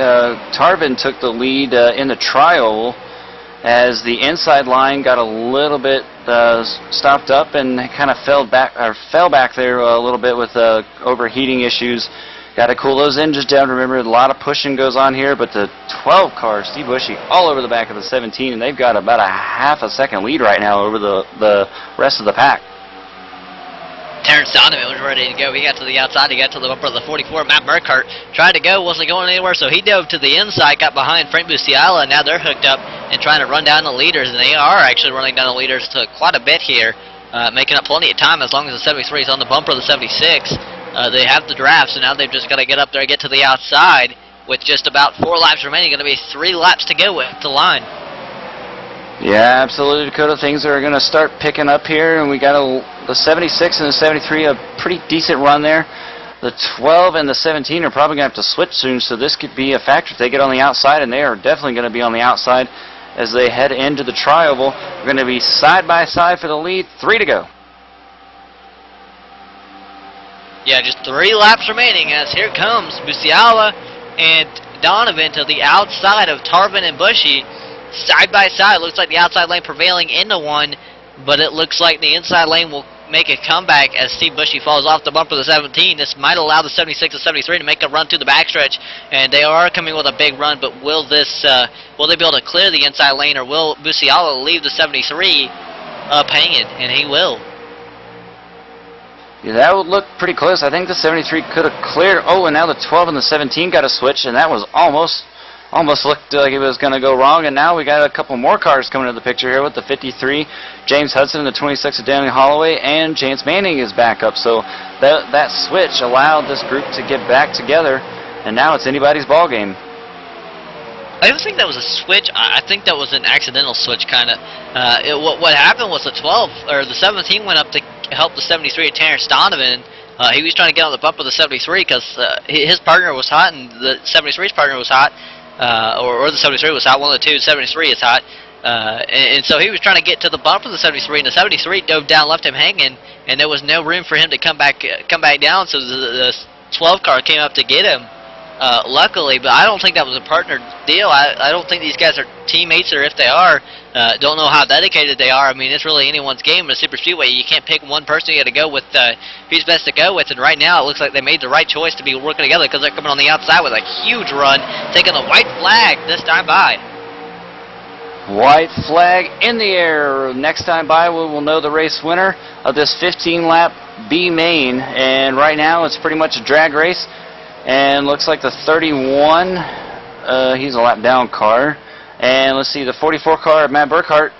Tarvin, took the lead in the trial as the inside line got a little bit stopped up and kind of fell back there a little bit with overheating issues. Got to cool those engines down. Remember, a lot of pushing goes on here, but the 12 car, Steve Bushy, all over the back of the 17, and they've got about a half a second lead right now over the rest of the pack. Terrence Donovan was ready to go. He got to the outside. He got to the bumper of the 44. Matt Burkhart tried to go, wasn't going anywhere, so he dove to the inside, got behind Frank Buciala, and now they're hooked up and trying to run down the leaders, and they are actually running down the leaders to quite a bit here, making up plenty of time as long as the 73 is on the bumper of the 76. They have the draft, so now they've just got to get up there and get to the outside with just about 4 laps remaining. Going to be 3 laps to go at the line. Yeah, absolutely, Dakota. Things are going to start picking up here, and we got the 76 and the 73, a pretty decent run there. The 12 and the 17 are probably going to have to switch soon, so this could be a factor if they get on the outside, and they are definitely going to be on the outside as they head into the tri-oval. We're going to be side by side for the lead. 3 to go. Yeah, just 3 laps remaining as here comes Buciala and Donovan to the outside of Tarvin and Bushy. Side by side, looks like the outside lane prevailing into one, but it looks like the inside lane will make a comeback as Steve Bushy falls off the bumper of the 17. This might allow the 76 and 73 to make a run through the backstretch, and they are coming with a big run, but will they be able to clear the inside lane, or will Busiala leave the 73 up hanging? And he will. Yeah, that would look pretty close. I think the 73 could have cleared. Oh, and now the 12 and the 17 got a switch, and that was almost looked like it was going to go wrong. And now we got a couple more cars coming into the picture here with the 53, James Hudson, and the 26 of Danny Holloway, and Chance Manning is back up. So that switch allowed this group to get back together, and now it's anybody's ball game. I don't think that was a switch. I think that was an accidental switch, kind of. What happened was the 12 or the 17 went up to help the 73 of Terrence Donovan. He was trying to get on the bump of the 73 because his partner was hot and the 73's partner was hot, or the 73 was hot. One of the two, 73 is hot, and so he was trying to get to the bump of the 73, and the 73 dove down, left him hanging, and there was no room for him to come back down. So the 12 car came up to get him. Luckily, but I don't think that was a partner deal. I don't think these guys are teammates, or if they are, don't know how dedicated they are. I mean, it's really anyone's game in a super speedway. You can't pick one person. You got to go with who's best to go with. And right now, it looks like they made the right choice to be working together because they're coming on the outside with a huge run, taking the white flag this time by. White flag in the air. Next time by, we will know the race winner of this 15-lap B main. And right now, it's pretty much a drag race. And looks like the 31, he's a lap down car. And let's see, the 44 car, Matt Burkhart,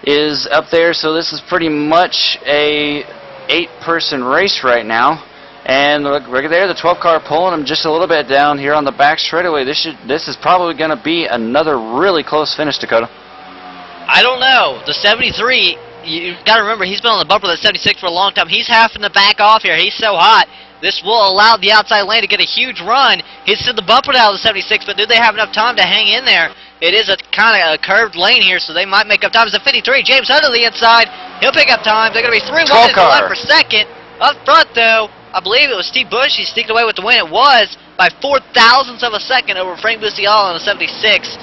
is up there. So this is pretty much a 8-person race right now. And look right there, the 12 car pulling him just a little bit down here on the back straightaway. This is probably going to be another really close finish, Dakota. I don't know. The 73, you got to remember, he's been on the bumper of the 76 for a long time. He's having to back off here. He's so hot. This will allow the outside lane to get a huge run. He's to the bumper out of the 76, but do they have enough time to hang in there? It is a kind of a curved lane here, so they might make up time. It's a 53. James Hunt to the inside. He'll pick up time. They're going to be 3-1 left for second. Up front, though, I believe it was Steve Bush. He sneaked away with the win. It was by 0.004 of a second over Frank Busiala on the 76.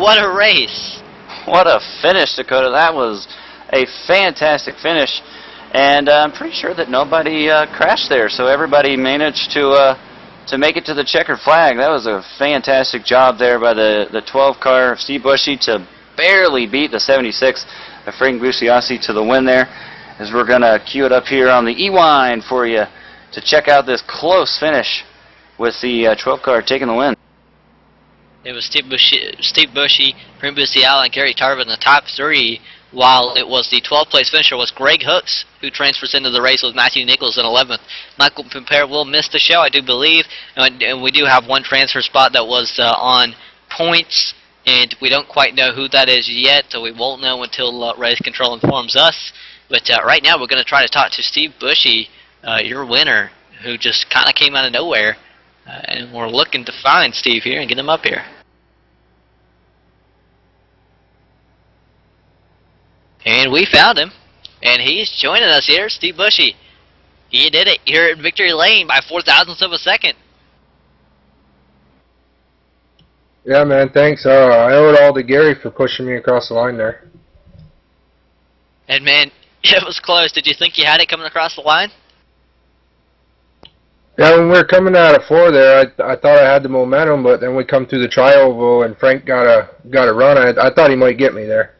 What a race. What a finish, Dakota. That was a fantastic finish. And I'm pretty sure that nobody crashed there, so everybody managed to make it to the checkered flag. That was a fantastic job there by the 12 car of Steve Bushy to barely beat the 76 of Frank Busiasi to the win there. As we're going to cue it up here on the E-Wine for you to check out this close finish with the 12 car taking the win. It was Steve Bushy, Frank Busiala, and Gary Tarvin in the top 3. While it was the 12th place finisher was Greg Hooks, who transfers into the race with Matthew Nichols in 11th. Michael Pimpere will miss the show, I do believe, and we do have one transfer spot that was on points, and we don't quite know who that is yet, so we won't know until race control informs us. But right now we're going to try to talk to Steve Bushy, your winner, who just kind of came out of nowhere, and we're looking to find Steve here and get him up here. And we found him, and he's joining us here, Steve Bushy. He did it here at Victory Lane by 0.004 of a second. Yeah, man, thanks. I owe it all to Gary for pushing me across the line there. And, man, it was close. Did you think you had it coming across the line? Yeah, when we were coming out of 4 there, I thought I had the momentum, but then we come through the tri-oval, and Frank got a run. I thought he might get me there.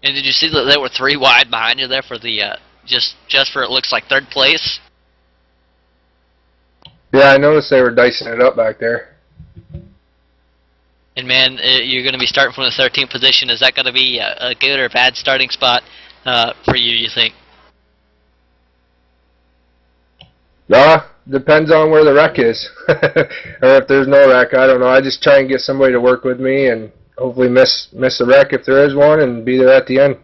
And did you see that there were 3 wide behind you there for the just for it looks like 3rd place? Yeah, I noticed they were dicing it up back there. And man, you're going to be starting from the 13th position. Is that going to be a good or bad starting spot for you think? Nah, depends on where the wreck is. Or if there's no wreck, I don't know. I just try and get somebody to work with me and hopefully miss the wreck if there is one and be there at the end.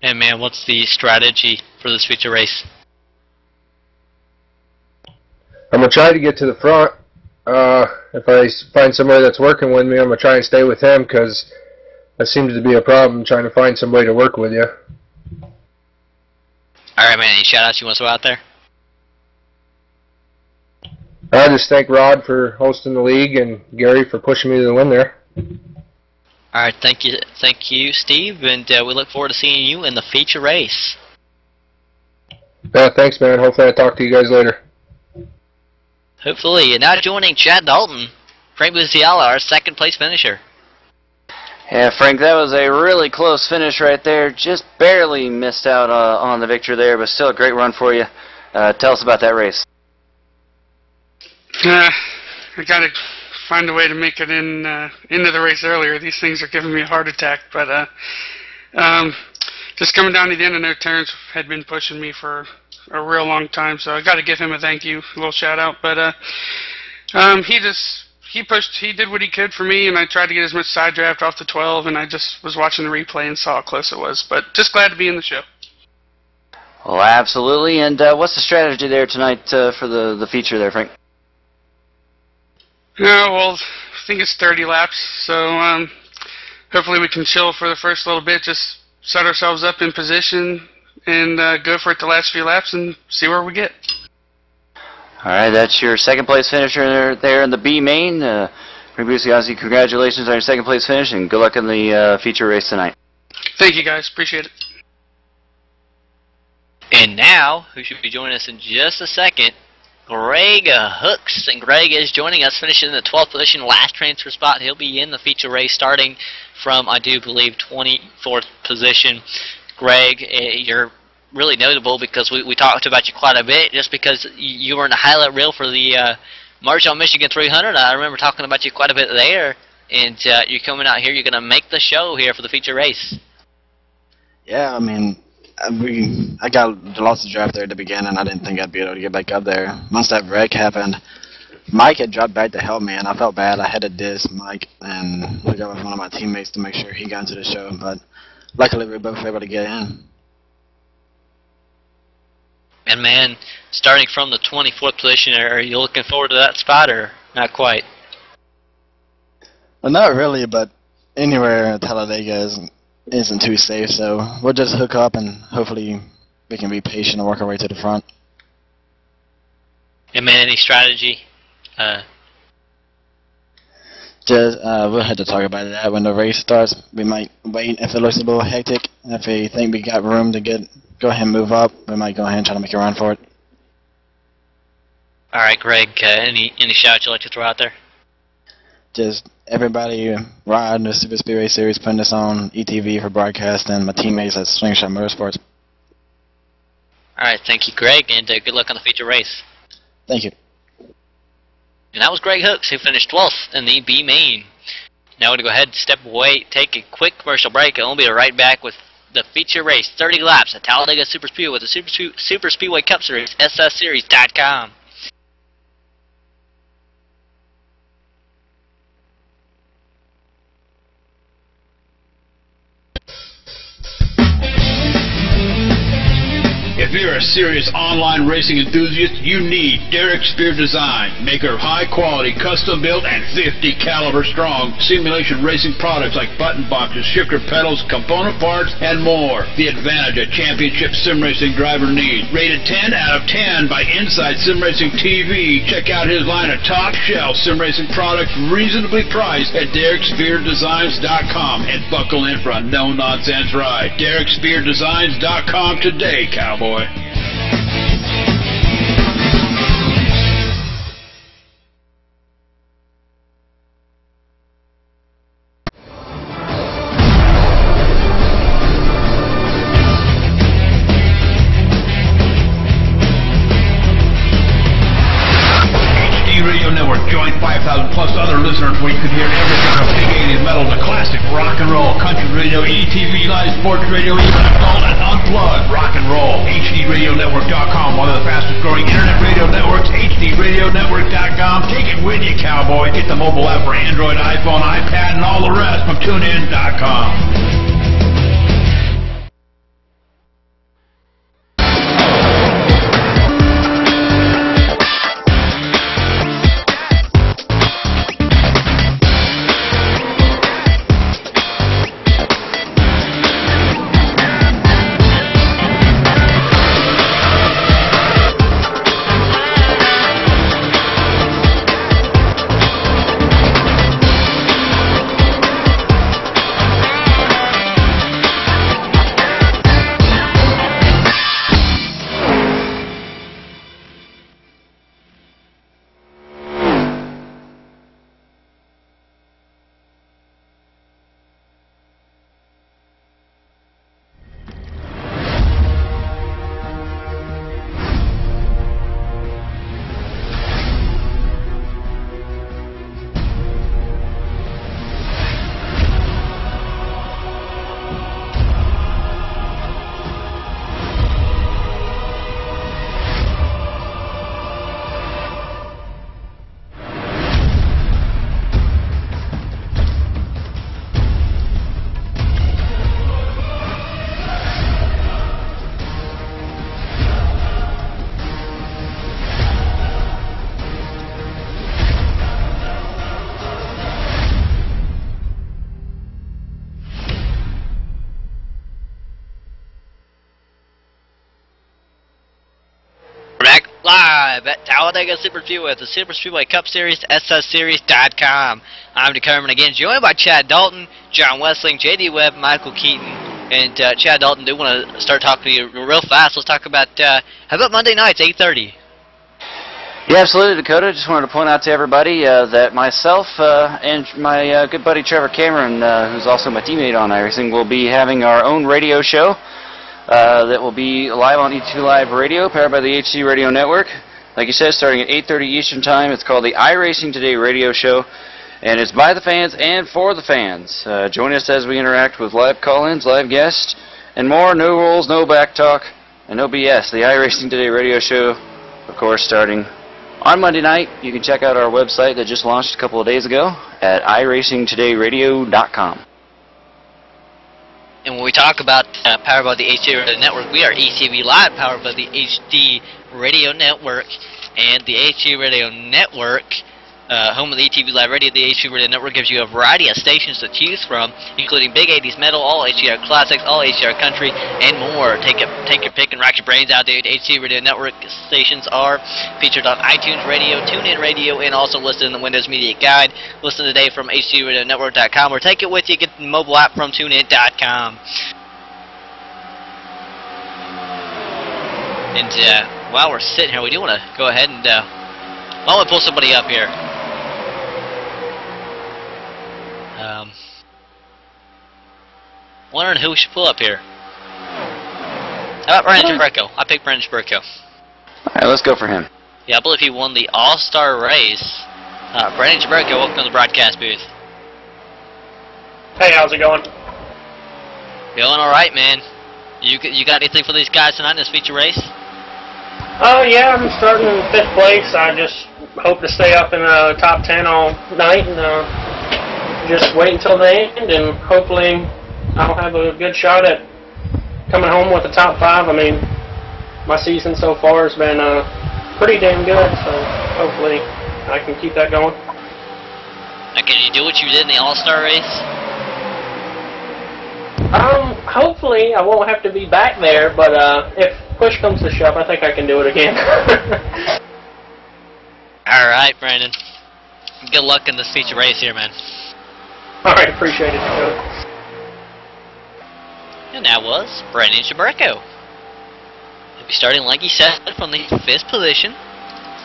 And man, what's the strategy for this future race? I'm going to try to get to the front. If I find somebody that's working with me, I'm going to try and stay with him because that seems to be a problem, trying to find somebody to work with you. Alright man, any shout outs you want to throw out there? I just thank Rod for hosting the league and Gary for pushing me to the win there. All right, thank you, Steve, and we look forward to seeing you in the feature race. Yeah, thanks, man. Hopefully I talk to you guys later. Hopefully. And now joining Chad Dalton, Frank Musiala, our second place finisher. Yeah, Frank, that was a really close finish right there. Just barely missed out on the victory there, but still a great run for you. Tell us about that race. I got to find a way to make it into the race earlier. These things are giving me a heart attack, but just coming down to the end of no turns had been pushing me for a real long time, so I got to give him a thank you, a little shout out. But he did what he could for me, and I tried to get as much side draft off the 12, and I just was watching the replay and saw how close it was. But just glad to be in the show. Well, absolutely. And what's the strategy there tonight for the feature there, Frank? Well, I think it's 30 laps, so hopefully we can chill for the first little bit, just set ourselves up in position, and go for it the last few laps and see where we get. All right, that's your second place finisher there in the B main. Obviously, congratulations on your second place finish, and good luck in the feature race tonight. Thank you, guys. Appreciate it. And now, who should be joining us in just a second, Greg Hooks. And Greg is joining us, finishing in the 12th position, last transfer spot. He'll be in the feature race starting from, I do believe, 24th position. Greg, you're really notable because we talked about you quite a bit just because you were in the highlight reel for the Marshall, Michigan 300. I remember talking about you quite a bit there, and you're coming out here. You're going to make the show here for the feature race. Yeah, I mean, I lost the draft there at the beginning. I didn't think I'd be able to get back up there. Once that wreck happened, Mike had dropped back to help me, and I felt bad. I had to diss Mike and hook up with one of my teammates to make sure he got into the show, but luckily we were both able to get in. And man, starting from the 24th position, are you looking forward to that spot or not quite? Well, not really, but anywhere at Talladega isn't too safe, so we'll just hook up and hopefully we can be patient and work our way to the front. And man, any strategy? We'll have to talk about that when the race starts. We might wait if it looks a little hectic. If we think we got room to go ahead and move up, we might go ahead and try to make a run for it. All right, Greg, any shouts you'd like to throw out there? Just everybody riding the Super Speedway Series, putting this on ETV for broadcast, and my teammates at Slingshot Motorsports. All right, thank you, Greg, and good luck on the feature race. Thank you. And that was Greg Hooks, who finished 12th in the B main. Now we're going to go ahead and step away, take a quick commercial break, and we'll be right back with the feature race, 30 laps at Talladega Super Speedway with the Super Speedway Cup Series, ssseries.com. If you're a serious online racing enthusiast, you need Derek Spear Design, maker of high-quality, custom-built, and 50 caliber strong simulation racing products like button boxes, shifter pedals, component parts, and more. The advantage a championship sim racing driver needs. Rated 10 out of 10 by Inside Sim Racing TV. Check out his line of top-shelf sim racing products reasonably priced at DerekSpearDesigns.com and buckle in for a no-nonsense ride. DerekSpearDesigns.com today, cowboy. Join 5,000 plus other listeners where you can hear everything from big 80s metal to classic rock and roll, country radio, ETV, live sports radio, even adult and unplugged rock and roll. HDRadioNetwork.com, one of the fastest growing internet radio networks. HDRadioNetwork.com. Take it with you, cowboy. Get the mobile app for Android, iPhone, iPad, and all the rest from TuneIn.com. live at Talladega Superspeedway at the Superspeedway Cup Series, SSSeries.com. I'm Decoman again, joined by Chad Dalton, John Wessling, JD Webb, Michael Keaton, and Chad Dalton. Do want to start talking to you real fast. Let's talk about how about Monday nights, 8:30. Yeah, absolutely, Dakota. Just wanted to point out to everybody that myself and my good buddy Trevor Cameron, who's also my teammate on iRacing, will be having our own radio show that will be live on E2 Live Radio, powered by the HC Radio Network. Like you said, starting at 8:30 Eastern Time. It's called the iRacing Today Radio Show, and it's by the fans and for the fans. Join us as we interact with live call-ins, live guests, and more. No rules, no back talk, and no BS. The iRacing Today Radio Show, of course, starting on Monday night. You can check out our website that just launched a couple of days ago at iRacingTodayRadio.com. And when we talk about powered by the HD Radio Network, we are ETV Live, powered by the HD Radio Network. And the HD Radio Network, home of the ETV Live Radio, the HD Radio Network gives you a variety of stations to choose from, including Big 80s Metal, all HDR Classics, all HDR Country, and more. Take your pick and rock your brains out, dude. HD Radio Network stations are featured on iTunes Radio, TuneIn Radio, and also listed in the Windows Media Guide. Listen today from HDRadionetwork.com, or take it with you. Get the mobile app from TuneIn.com. And while we're sitting here, we do want to go ahead and why don't we pull somebody up here? Wondering who we should pull up here. How about Brandon Jaberko? I picked Brandon Jaberko. Alright, let's go for him. Yeah, I believe he won the All-Star race. Brandon Jaberko, welcome to the broadcast booth. Hey, how's it going? Going alright, man. You got anything for these guys tonight in this feature race? Oh, yeah, I'm starting in 5th place. I just hope to stay up in the top 10 all night and just wait until the end, and hopefully I'll have a good shot at coming home with the top 5. I mean, my season so far has been pretty damn good, so hopefully I can keep that going. Now, can you do what you did in the All-Star race? Hopefully I won't have to be back there, but if push comes to shove, I think I can do it again. Alright, Brandon. Good luck in this feature race here, man. Alright, appreciate it, Joe. And that was Brandon Jaberko. He'll be starting, like he said, from the 5th position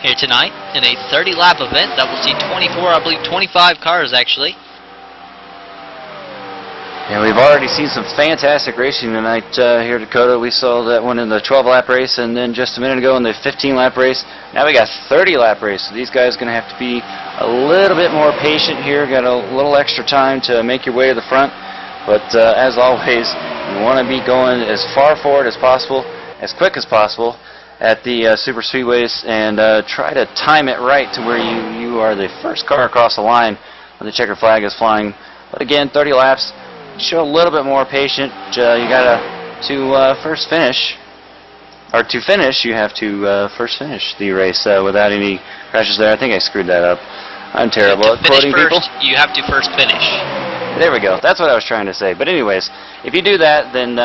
here tonight in a 30-lap event that will see 24, I believe 25 cars, actually. Yeah, we've already seen some fantastic racing tonight here at Dakota. We saw that one in the 12-lap race, and then just a minute ago in the 15-lap race. Now we got 30-lap race, so these guys are going to have to be a little bit more patient here. Got a little extra time to make your way to the front. But as always, you want to be going as far forward as possible, as quick as possible at the super speedways, and try to time it right to where you are the first car across the line when the checker flag is flying. But again, 30 laps. Show a little bit more patient. You gotta to finish, you have to first finish the race without any crashes there. I think I screwed that up. I'm terrible at quoting people. You have to first finish. There we go. That's what I was trying to say. But anyways, if you do that, then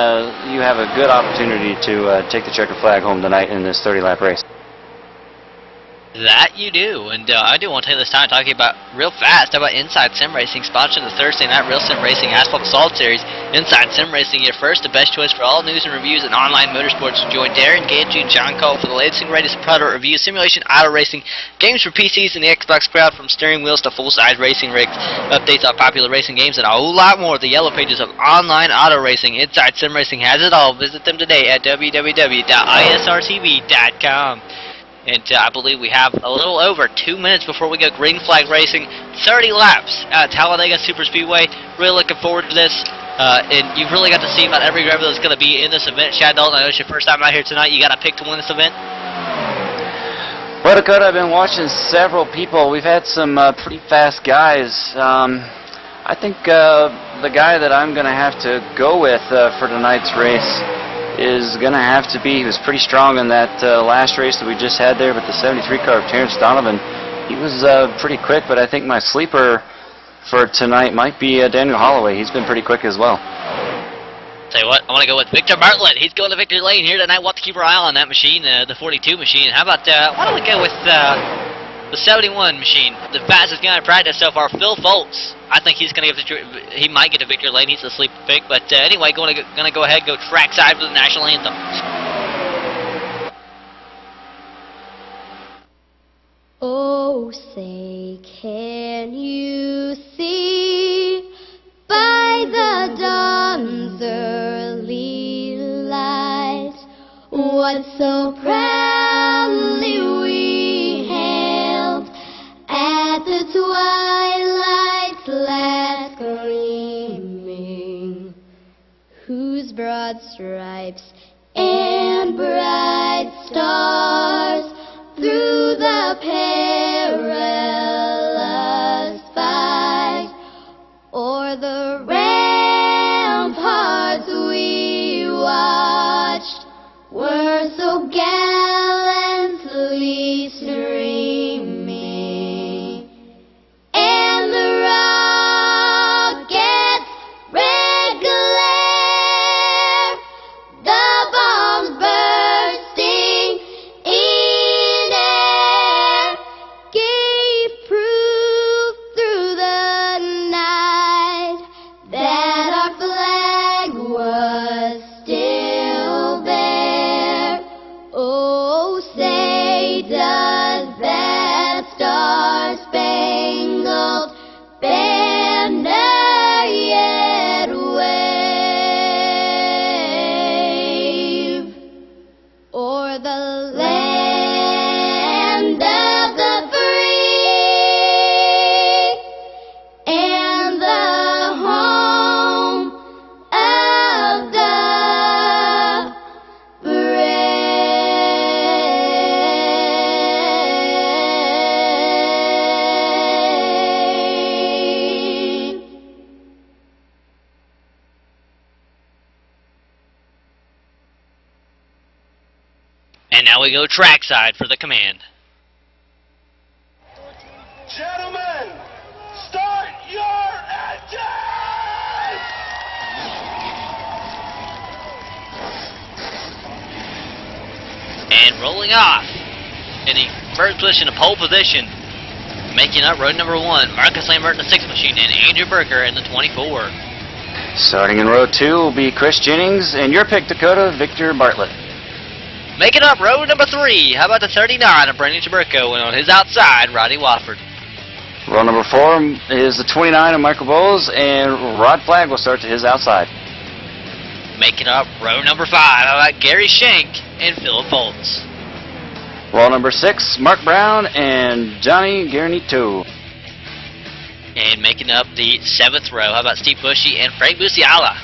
you have a good opportunity to take the checker flag home tonight in this 30-lap race. That you do, and I do want to take this time talking about real fast about Inside Sim Racing, sponsoring the Thursday Night Real Sim Racing Asphalt Assault Series. Inside Sim Racing, your first, the best choice for all news and reviews in online motorsports. Join Darren, Ganji, and John Cole for the latest and greatest product reviews, simulation, auto racing, games for PCs and the Xbox crowd, from steering wheels to full-size racing rigs, updates on popular racing games, and a whole lot more. The yellow pages of online auto racing. Inside Sim Racing has it all. Visit them today at www.isrtv.com. And I believe we have a little over 2 minutes before we go green flag racing. 30 laps at Talladega Superspeedway. Really looking forward to this. And you've really got to see about every driver that's going to be in this event. Chad Dalton, I know it's your first time out here tonight. You got a pick to win this event? Well, Dakota, I've been watching several people. We've had some pretty fast guys. I think the guy that I'm going to have to go with for tonight's race is going to have to be, he was pretty strong in that last race that we just had there with the 73 car of Terrence Donovan. He was pretty quick, but I think my sleeper for tonight might be Daniel Holloway. He's been pretty quick as well. Tell you what, I want to go with Victor Bartlett. He's going to victory lane here tonight. We'll have to keep our eye on that machine, the 42 machine. How about, why don't we go with the 71 machine, the fastest guy in practice so far, Phil Foltz. I think he's going to get he might get a victory lane. He's a sleeper pick, but anyway, going to go ahead and go trackside for the national anthem. Oh, say, can you see by the dawn's early light what so proudly we hailed at the twilight's last gleaming, whose broad stripes and bright stars through the perilous fight o'er the ramparts we watched were so gallantly streaming, and the rocket's red glare, the bombs bursting in air, gave proof through the night that our flag was still there. Oh, say, does that star-spangled banner yet wave o'er the land of the free and the home of the brave? And now we go trackside for the command. Gentlemen, start your engines! And rolling off in the first position of pole position, making up road number 1, Marcus Lambert in the 6th machine, and Andrew Berger in the 24. Starting in row 2 will be Chris Jennings, and your pick, Dakota, Victor Bartlett. Making up road number 3, how about the 39 of Brendan Chaburko, and on his outside, Roddy Wofford. Row number 4 is the 29 of Michael Bowles, and Rod Flagg will start to his outside. Making up row number 5, how about Gary Schenk and Philip Foltz. Row number 6, Mark Brown and Johnny Garnito. And making up the 7th row, how about Steve Bushy and Frank Musiala.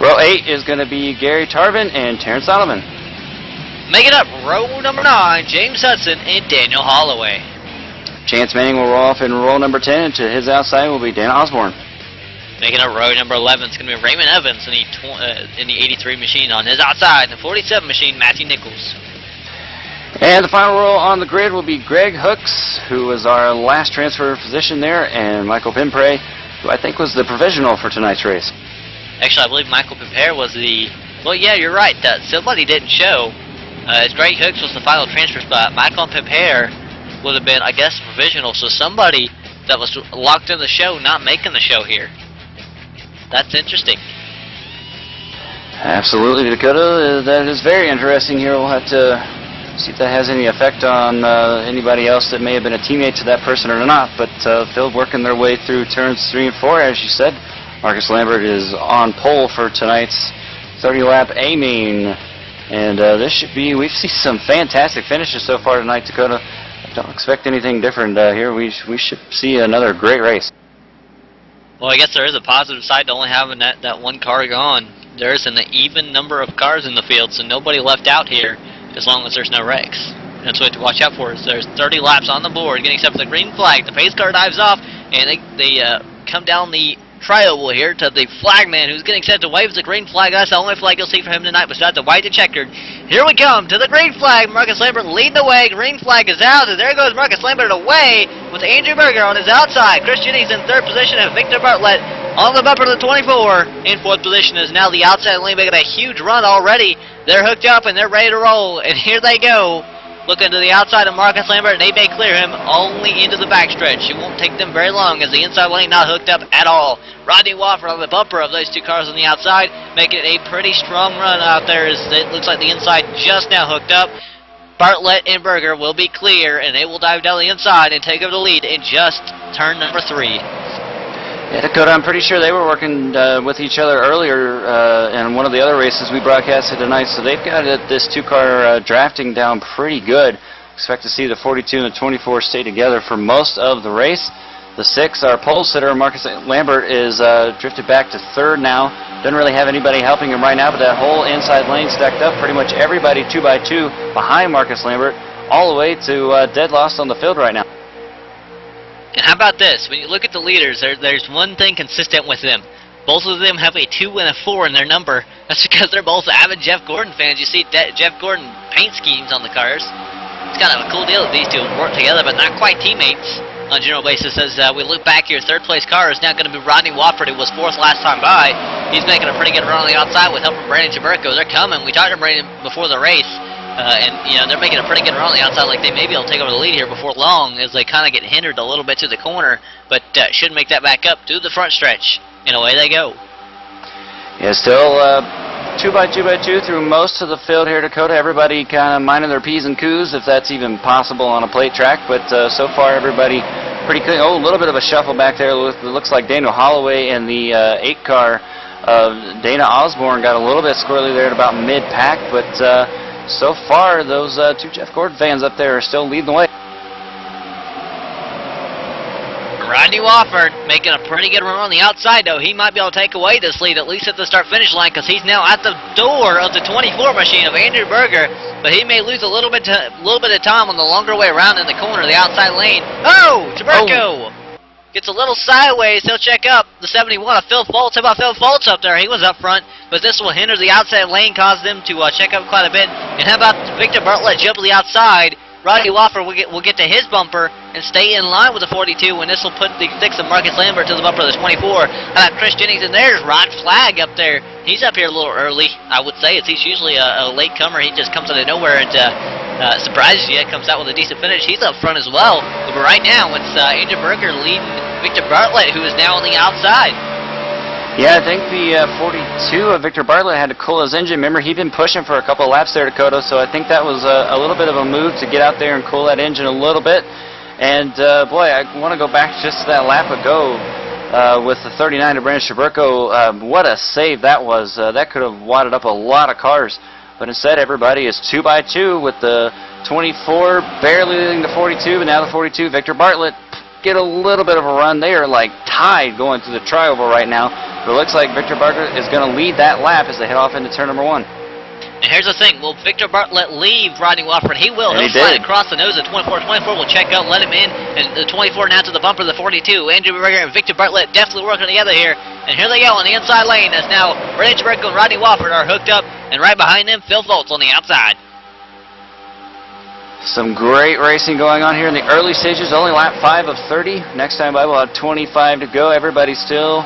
Row 8 is going to be Gary Tarvin and Terrence Solomon. Making up row number 9, James Hudson and Daniel Holloway. Chance Manning will roll off in row number 10, and to his outside will be Dan Osborne. Making up row number 11 is going to be Raymond Evans in the 83 machine. On his outside, the 47 machine, Matthew Nichols. And the final row on the grid will be Greg Hooks, who was our last transfer position there, and Michael Pimpray, who I think was the provisional for tonight's race. Actually, I believe Michael Pimpare was the... Well, yeah, you're right. Somebody didn't show. Greg Hooks was the final transfer spot. Michael Pimpare would have been, I guess, provisional. So somebody that was locked in the show not making the show here. That's interesting. Absolutely, Dakota. That is very interesting here. We'll have to see if that has any effect on anybody else that may have been a teammate to that person or not. But Phil working their way through turns 3 and 4, as you said. Marcus Lambert is on pole for tonight's 30-lap A-main. And this should be, we've seen some fantastic finishes so far tonight, Dakota. I don't expect anything different here. We should see another great race. Well, I guess there is a positive side to only having that one car gone. There's an even number of cars in the field, so nobody left out here as long as there's no wrecks. That's what to watch out for. There's 30 laps on the board, getting except for the green flag. The pace car dives off, and they come down the trioval here to the flagman who's getting set to wave the green flag. That's the only flag you'll see from him tonight besides the white and checkered. Here we come to the green flag. Marcus Lambert leading the way. Green flag is out, and there goes Marcus Lambert away with Andrew Berger on his outside. Chris Jennings in third position and Victor Bartlett on the bumper to the 24. In fourth position is now the outside lane making a huge run already. They're hooked up and they're ready to roll, and here they go. Looking to the outside of Marcus Lambert, and they may clear him only into the backstretch. It won't take them very long as the inside lane not hooked up at all. Rodney Wofford on the bumper of those two cars on the outside, making it a pretty strong run out there as it looks like the inside just now hooked up. Bartlett and Berger will be clear, and they will dive down the inside and take over the lead in just turn number 3. Yeah, Dakota, I'm pretty sure they were working with each other earlier in one of the other races we broadcasted tonight, so they've got this two-car drafting down pretty good. Expect to see the 42 and the 24 stay together for most of the race. The 6, our pole sitter, Marcus Lambert, is drifted back to third now. Doesn't really have anybody helping him right now, but that whole inside lane stacked up. Pretty much everybody 2x2 behind Marcus Lambert, all the way to dead lost on the field right now. And how about this? When you look at the leaders, there's one thing consistent with them. Both of them have a 2 and a 4 in their number. That's because they're both avid Jeff Gordon fans. You see Jeff Gordon paint schemes on the cars. It's kind of a cool deal that these two work together, but not quite teammates on a general basis. As we look back here, third place car is now going to be Rodney Wofford, who was 4th last time by. He's making a pretty good run on the outside with help from Brandon Chaburko. They're coming. We talked to Brandon before the race. And, you know, they're making a pretty good run on the outside, like they may be able to take over the lead here before long as they kind of get hindered a little bit to the corner, but should make that back up to the front stretch, and away they go. Yeah, still 2x2 through most of the field here, Dakota. Everybody kind of minding their P's and Q's, if that's even possible on a plate track, but so far everybody pretty clean. Oh, a little bit of a shuffle back there. It looks like Daniel Holloway and the 8-car of Dana Osborne got a little bit squirrely there at about mid-pack, but so far, those 2 Jeff Gordon fans up there are still leading the way. Rodney Wofford making a pretty good run on the outside, though. He might be able to take away this lead, at least at the start-finish line, because he's now at the door of the 24 machine of Andrew Berger, but he may lose a little bit of time on the longer way around in the corner, the outside lane. Oh, Chaburko! Gets a little sideways. He'll check up the 71 of Phil Foltz. How about Phil Foltz up there? He was up front, but this will hinder the outside lane, cause them to check up quite a bit. And how about Victor Bartlett jump to the outside? Rodney Wofford will get to his bumper and stay in line with the 42, and this will put the 6 of Marcus Lambert to the bumper of the 24. How about Chris Jennings? And there's Rod Flagg up there. He's up here a little early, I would say. He's usually a late comer. He just comes out of nowhere and surprises you. Comes out with a decent finish. He's up front as well. But right now, it's Andrew Berger leading Victor Bartlett, who is now on the outside. Yeah, I think the 42 of Victor Bartlett had to cool his engine. Remember, he'd been pushing for a couple of laps there, Dakota, so I think that was a little bit of a move to get out there and cool that engine a little bit. And, boy, I want to go back just to that lap ago with the 39 of Brandon Chaburko. What a save that was. That could have wadded up a lot of cars. But instead, everybody is 2x2 with the 24 barely leading the 42, but now the 42, Victor Bartlett, get a little bit of a run. They are like tied going through the trioval right now. But it looks like Victor Bartlett is going to lead that lap as they head off into turn number 1. And here's the thing. Will Victor Bartlett leave Rodney Wofford? He will. And He'll slide across the nose of the 24. 24 will check up, let him in. And the 24 now to the bumper of the 42. Andrew Berger and Victor Bartlett definitely working together here. And here they go on the inside lane as now Brandon Chaburko and Rodney Wofford are hooked up. And right behind them, Phil Foltz on the outside. Some great racing going on here in the early stages. Only lap 5 of 30. Next time by, we'll have 25 to go. Everybody's still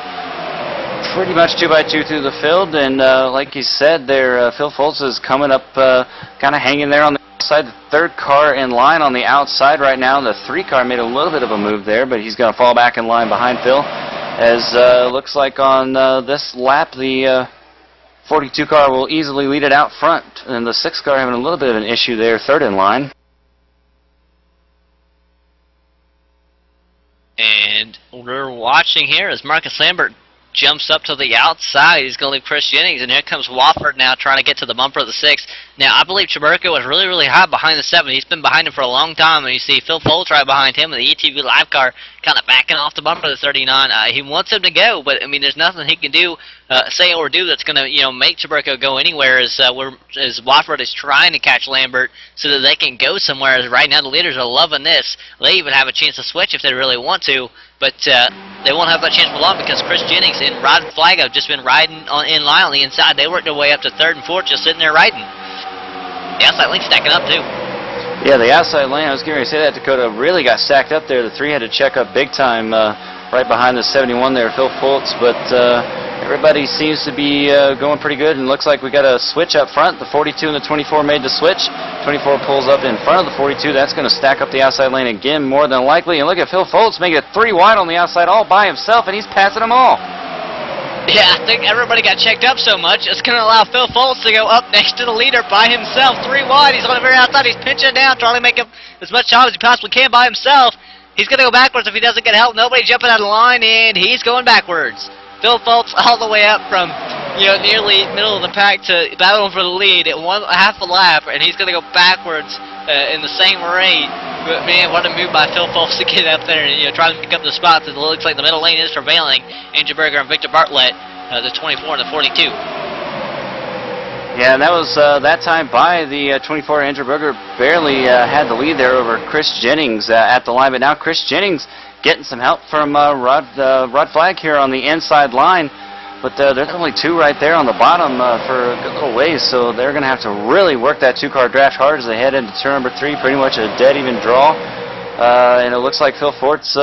pretty much 2x2 through the field. And like you said there, Phil Foltz is coming up kind of hanging there on the outside. The 3rd car in line on the outside right now. The 3 car made a little bit of a move there, but he's going to fall back in line behind Phil. As looks like on this lap, the 42 car will easily lead it out front. And the 6 car having a little bit of an issue there, 3rd in line. And we're watching here as Marcus Lambert jumps up to the outside. He's going to leave Chris Jennings, and here comes Wofford now trying to get to the bumper of the 6. Now, I believe Chaburko was really, really high behind the 7. He's been behind him for a long time, and you see Phil Foltz right behind him, and the ETV live car kind of backing off the bumper of the 39. He wants him to go, but, I mean, there's nothing he can do, say or do that's going to, you know, make Chaburko go anywhere as Wofford is trying to catch Lambert so that they can go somewhere. As right now the leaders are loving this. They even have a chance to switch if they really want to. But they won't have that chance for long because Chris Jennings and Rod Flagg have just been riding in line on the inside. They worked their way up to 3rd and 4th, just sitting there riding. The outside lane stacking up too. Yeah, the outside lane, I was getting ready to say that, Dakota, really got stacked up there. The 3 had to check up big time right behind the 71 there, Phil Fultz, but everybody seems to be going pretty good, and looks like we got a switch up front. The 42 and the 24 made the switch. 24 pulls up in front of the 42. That's going to stack up the outside lane again, more than likely. And look at Phil Fultz making it 3 wide on the outside all by himself, and he's passing them all. Yeah, I think everybody got checked up so much, it's going to allow Phil Fultz to go up next to the leader by himself. 3 wide, he's on the very outside, he's pinching down, trying to make him as much time as he possibly can by himself. He's going to go backwards if he doesn't get help. Nobody jumping out of the line, and he's going backwards. Phil Fultz all the way up from, nearly middle of the pack to battling for the lead at half a lap, and he's going to go backwards in the same rate. But man, what a move by Phil Fultz to get up there and try to pick up the spots. It looks like the middle lane is prevailing. Andrew Berger and Victor Bartlett, the 24 and the 42. Yeah, and that was that time by the 24. Andrew Berger barely had the lead there over Chris Jennings at the line, but now Chris Jennings getting some help from Rod Flagg here on the inside line. But there's only 2 right there on the bottom for a good little ways, so they're going to have to really work that 2-car draft hard as they head into turn number 3, pretty much a dead even draw. And it looks like Phil Fultz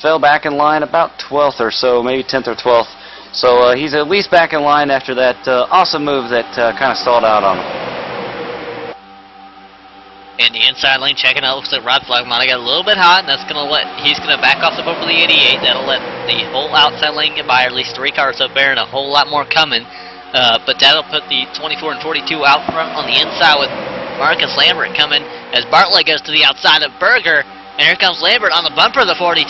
fell back in line about 12th or so, maybe 10th or 12th. So he's at least back in line after that awesome move that kind of stalled out on him. And the inside lane checking out, looks like Rod Flagg might have got a little bit hot, and that's going to he's going to back off the bumper of the 88. That'll let the whole outside lane get by, or at least 3 cars up there, and a whole lot more coming. But that'll put the 24 and 42 out front on the inside with Marcus Lambert coming as Bartlett goes to the outside of Berger. And here comes Lambert on the bumper of the 42.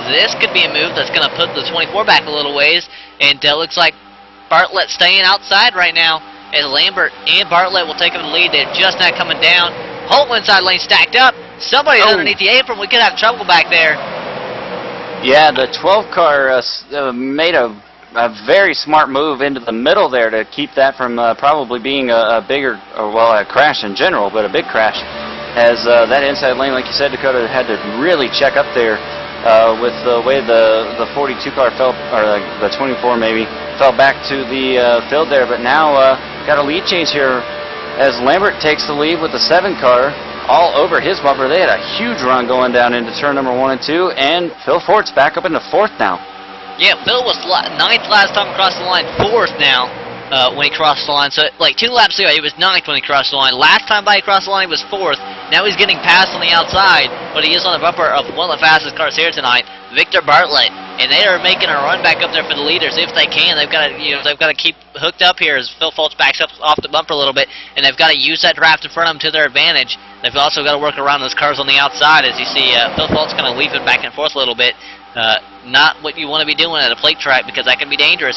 This could be a move that's going to put the 24 back a little ways, and looks like Bartlett staying outside right now as Lambert and Bartlett will take him to the lead. They're just not coming down. Whole inside lane stacked up. Somebody's underneath the apron. We could have trouble back there. Yeah, the 12 car made a very smart move into the middle there to keep that from probably being a bigger, a crash in general, but a big crash. As that inside lane, like you said, Dakota, had to really check up there with the way the 42 car fell, or the 24 maybe, fell back to the field there. But now got a lead change here as Lambert takes the lead with the 7 car all over his bumper. They had a huge run going down into turn number 1 and 2, and Phil Fultz back up into 4th now. Yeah, Phil was 9th last time across the line, 4th now when he crossed the line. So, like 2 laps ago, he was 9th when he crossed the line. Last time by he crossed the line, he was 4th. Now he's getting passed on the outside, but he is on the bumper of one of the fastest cars here tonight, Victor Bartlett. And they are making a run back up there for the leaders if they can. They've got to keep hooked up here as Phil Fultz backs up off the bumper a little bit, and they've got to use that draft in front of them to their advantage. They've also got to work around those cars on the outside, as you see Phil Fultz kind of weaving back and forth a little bit. Not what you want to be doing at a plate track, because that can be dangerous.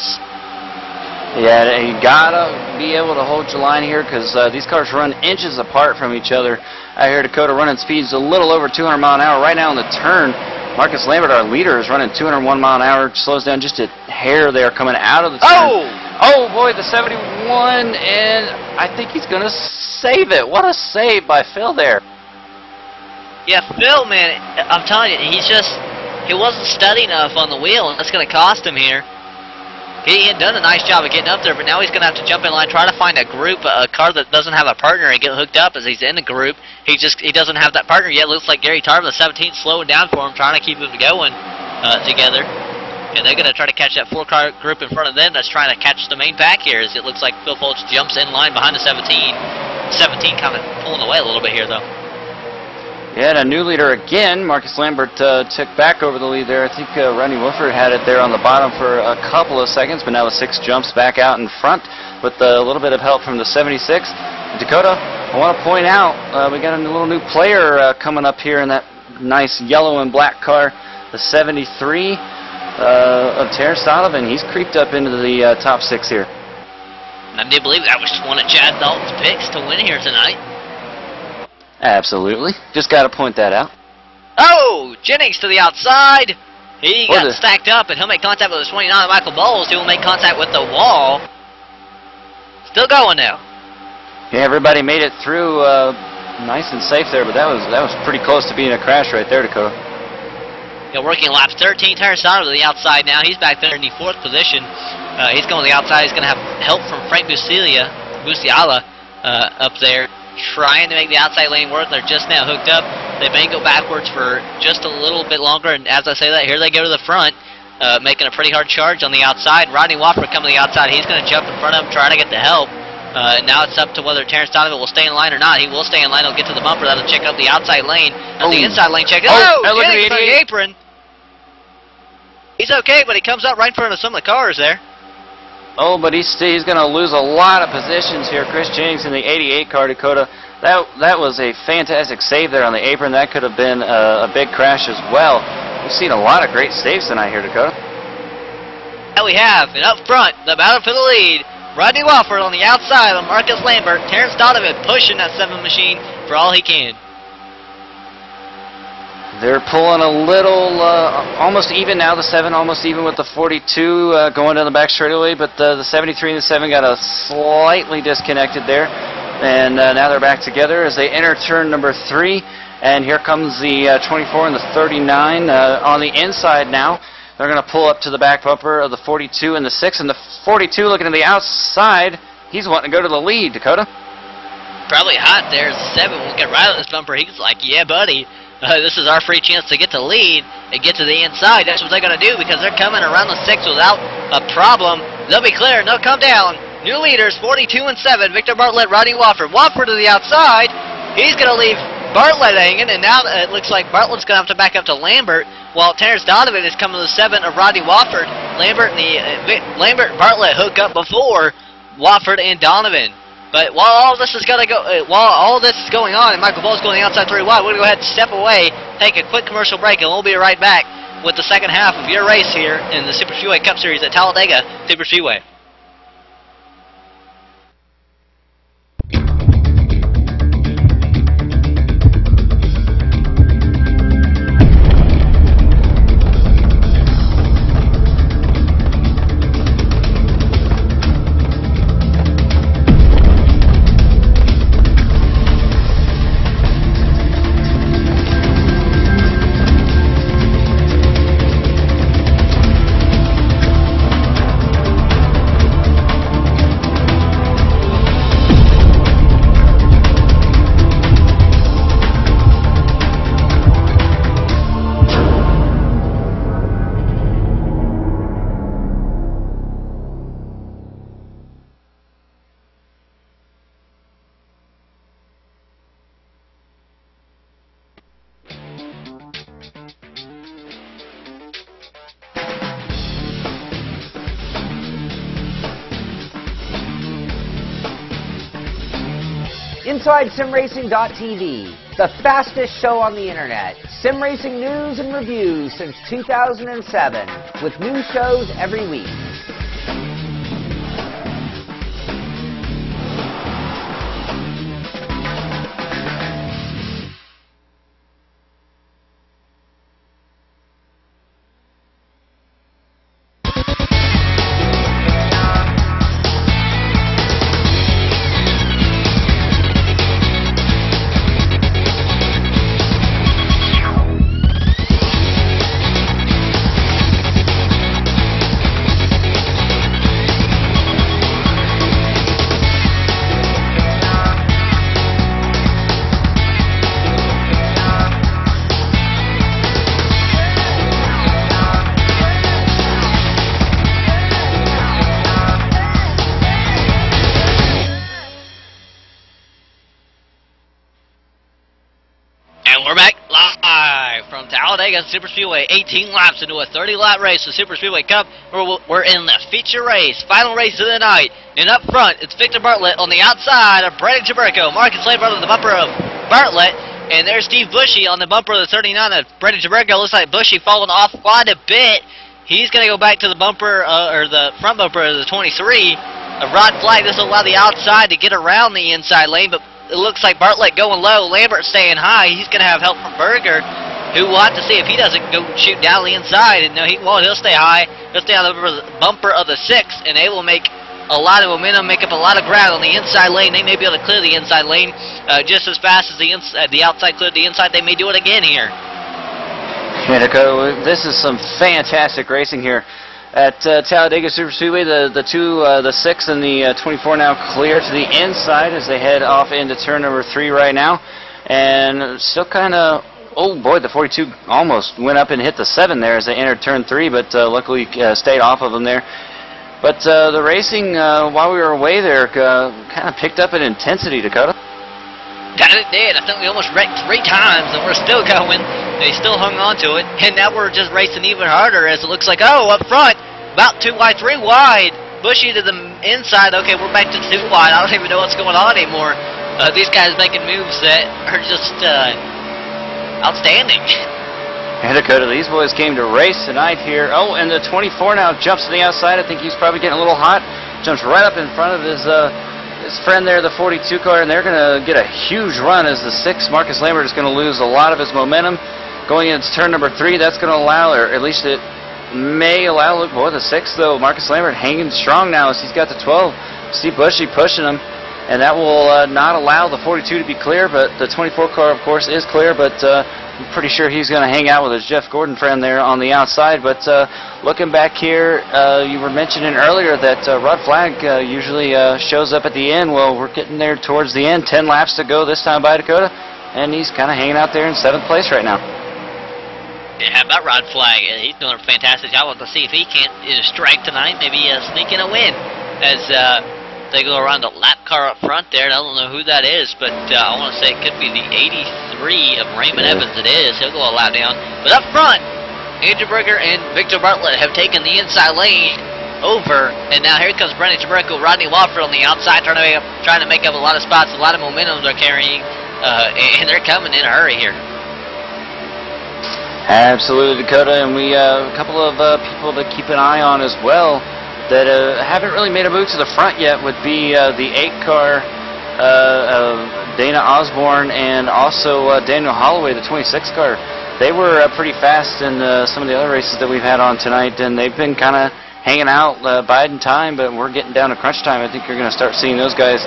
Yeah, you gotta be able to hold your line here, because these cars run inches apart from each other. I hear Dakota running speeds a little over 200 mile an hour right now in the turn. Marcus Lambert, our leader, is running 201 mile an hour. Slows down just a hair there coming out of the turn. Oh boy, the 71, and I think he's going to save it. What a save by Phil there. Yeah, Phil, man, I'm telling you, he wasn't steady enough on the wheel, and that's going to cost him here. He had done a nice job of getting up there, but now he's going to have to jump in line, try to find a group, a car that doesn't have a partner, and get hooked up as he's in the group. He doesn't have that partner yet. Looks like Gary Tarver, the 17th, slowing down for him, trying to keep them going together. And they're going to try to catch that 4-car group in front of them that's trying to catch the main pack here, as it looks like Phil Fultz jumps in line behind the 17. 17 kind of pulling away a little bit here, though. Yeah, and a new leader again. Marcus Lambert took back over the lead there. I think Rodney Wolford had it there on the bottom for a couple of seconds, but now the 6 jumps back out in front with a little bit of help from the 76. Dakota, I want to point out, we got a little new player coming up here in that nice yellow and black car, the 73 of Terrence Donovan. He's creeped up into the top 6 here. I do believe that was one of Chad Dalton's picks to win here tonight. Absolutely. Just got to point that out. Oh, Jennings to the outside. He got stacked up, and he'll make contact with the 29, Michael Bowles, who will make contact with the wall. Still going now. Yeah, everybody made it through nice and safe there, but that was pretty close to being a crash right there, Dakota. working laps 13. Terrence Donovan to the outside now. He's back there in the 4th position. He's going to the outside. He's going to have help from Frank Busiala up there, trying to make the outside lane work. They're just now hooked up. They may go backwards for just a little bit longer, and as I say that, here they go to the front, making a pretty hard charge on the outside. Rodney Wofford coming to the outside. He's going to jump in front of him, try to get the help. Now it's up to whether Terrence Donovan will stay in line or not. He will stay in line. He'll get to the bumper. That'll check up the outside lane. Now the inside lane check. Look at the apron. He's okay, but he comes out right in front of some of the cars there. Oh, but he's going to lose a lot of positions here. Chris Jennings in the 88 car, Dakota. That was a fantastic save there on the apron. That could have been a big crash as well. We've seen a lot of great saves tonight here, Dakota. Now we have, and up front, the battle for the lead. Rodney Wofford on the outside of Marcus Lambert. Terrence Donovan pushing that 7 machine for all he can. They're pulling a little, almost even now, the 7, almost even with the 42 going down the back straightaway, but the 73 and the 7 got a slightly disconnected there. And now they're back together as they enter turn number 3. And here comes the 24 and the 39 on the inside now. They're going to pull up to the back bumper of the 42 and the 6, and the 42 looking to the outside. He's wanting to go to the lead, Dakota. Probably hot there. 7 won't get right on this bumper. He's like, yeah, buddy. This is our free chance to get to lead and get to the inside. That's what they're going to do because they're coming around the 6 without a problem. They'll be clear and they'll come down. New leaders, 42 and 7. Victor Bartlett, Rodney Wofford. Wofford to the outside. He's going to leave Bartlett hanging, and now it looks like Bartlett's going to have to back up to Lambert, while Terrence Donovan is coming to the 7 of Rodney Wofford. Lambert and Bartlett hook up before Wofford and Donovan. But while all this is going on, and Michael Ball's going the outside 3 wide, we're going to go ahead and step away, take a quick commercial break, and we'll be right back with the second half of your race here in the Super Speedway Cup Series at Talladega Super Speedway. Inside SimRacing.tv, the fastest show on the internet. Sim racing news and reviews since 2007, with new shows every week. Talladega Super Speedway, 18 laps into a 30-lap race, the Super Speedway Cup. We're in the feature race, final race of the night. And up front, it's Victor Bartlett on the outside of Brandon Jaberko. Marcus Lambert on the bumper of Bartlett. And there's Steve Bushy on the bumper of the 39 of Brandon Jaberko. Looks like Bushy falling off quite a bit. He's going to go back to the bumper, or the front bumper of the 23. A Rod Flag. This will allow the outside to get around the inside lane, but it looks like Bartlett going low. Lambert staying high. He's going to have help from Berger, who will have to see if he doesn't go shoot down the inside. And no, he won't. He'll stay high. He'll stay on the bumper of the 6, and they will make a lot of momentum, make up a lot of ground on the inside lane. They may be able to clear the inside lane just as fast as the outside cleared the inside. They may do it again here. Yeah, Dakota, this is some fantastic racing here at Talladega Super Speedway. The 6 and the 24 now clear to the inside as they head off into turn number 3 right now. And still kind of, oh boy, the 42 almost went up and hit the 7 there as they entered turn 3, but luckily stayed off of them there. But the racing, while we were away there, kind of picked up in intensity, Dakota. Kind of did. I think we almost wrecked 3 times, and we're still going. They still hung on to it, and now we're just racing even harder as it looks like, oh, up front, about 2 wide, 3 wide. Bushy to the inside. Okay, we're back to 2 wide. I don't even know what's going on anymore. These guys making moves that are just outstanding. And Dakota, these boys came to race tonight here. Oh, and the 24 now jumps to the outside. I think he's probably getting a little hot. Jumps right up in front of his friend there, the 42 car, and they're going to get a huge run as the 6, Marcus Lambert, is going to lose a lot of his momentum. Going into turn number 3, that's going to allow, or at least it may allow, look, boy, the 6, though, Marcus Lambert hanging strong now as he's got the 12. Steve Bushy pushing him, and that will not allow the 42 to be clear, but the 24 car, of course, is clear, but I'm pretty sure he's going to hang out with his Jeff Gordon friend there on the outside. But looking back here, you were mentioning earlier that Rod Flagg usually shows up at the end. Well, we're getting there towards the end. 10 laps to go this time by Dakota, and he's kind of hanging out there in 7th place right now. Yeah, how about Rod Flagg? He's doing a fantastic job. We'll see if he can't strike tonight, maybe sneak in a win as they go around the lap car up front there. And I don't know who that is, but I want to say it could be the 83 of Raymond Evans. It is. He'll go a lap down. But up front, Andrew Berger and Victor Bartlett have taken the inside lane over, and now here comes Brendan Chaberco, Rodney Wofford on the outside, trying to make up a lot of spots. A lot of momentum they're carrying, and they're coming in a hurry here. Absolutely, Dakota, and we a couple of people to keep an eye on as well that haven't really made a move to the front yet would be the 8 car, Dana Osborne, and also Daniel Holloway, the 26 car. They were pretty fast in some of the other races that we've had on tonight, and they've been kind of hanging out, biding time, but we're getting down to crunch time. I think you're going to start seeing those guys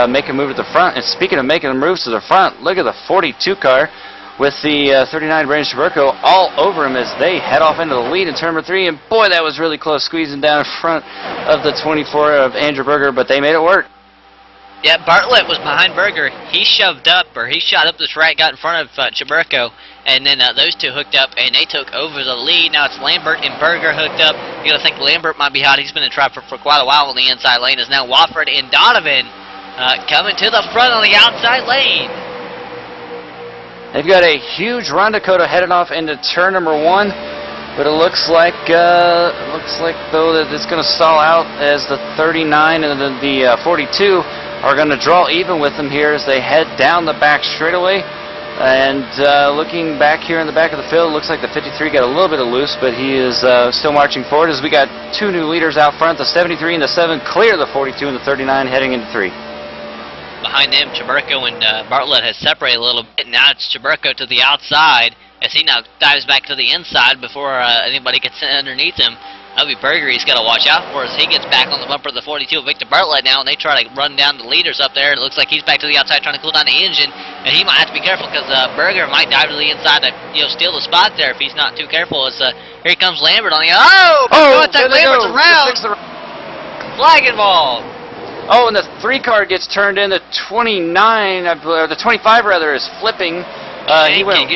make a move to the front. And speaking of making moves to the front, look at the 42 car with the 39 Brandon Chaberco all over him as they head off into the lead in turn number 3. And boy, that was really close, squeezing down in front of the 24 of Andrew Berger, but they made it work. Yeah, Bartlett was behind Berger. He shoved up, or he shot up the track, got in front of Chaberco, and then those two hooked up, and they took over the lead. Now it's Lambert and Berger hooked up. You got to think Lambert might be hot. He's been in trap for quite a while on the inside lane. Is now Wofford and Donovan coming to the front on the outside lane. They've got a huge run, Dakota, headed off into turn number 1, but it looks like though that it's going to stall out as the 39 and the 42 are going to draw even with them here as they head down the back straightaway. And looking back here in the back of the field, it looks like the 53 got a little bit of loose, but he is still marching forward as we got 2 new leaders out front. The 73 and the 7 clear the 42 and the 39 heading into 3. Behind them, Chaberco and Bartlett has separated a little bit. Now it's Chaberco to the outside as he now dives back to the inside before anybody gets underneath him. That'll be Berger he's got to watch out for as he gets back on the bumper of the 42 of Victor Bartlett now, and they try to run down the leaders up there. It looks like he's back to the outside trying to cool down the engine, and he might have to be careful because Berger might dive to the inside to steal the spot there if he's not too careful. As here comes Lambert on the Lambert's around. Flag involved. Oh, and the 3 car gets turned in. The 29, or the 25 rather, is flipping. He went.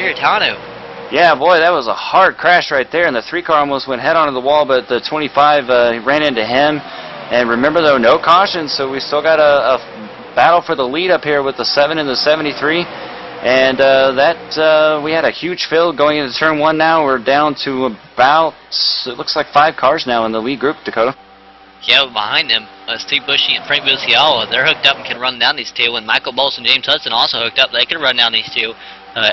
Yeah, boy, that was a hard crash right there, and the 3 car almost went head on to the wall, but the 25 ran into him. And remember, though, no caution, so we still got a battle for the lead up here with the 7 and the 73. And we had a huge field going into turn 1 now. We're down to about, it looks like 5 cars now in the lead group, Dakota. Yeah, behind them, Steve Bushy and Frank Buciala, they're hooked up and can run down these 2. And Michael Bolson and James Hudson also hooked up. They can run down these 2.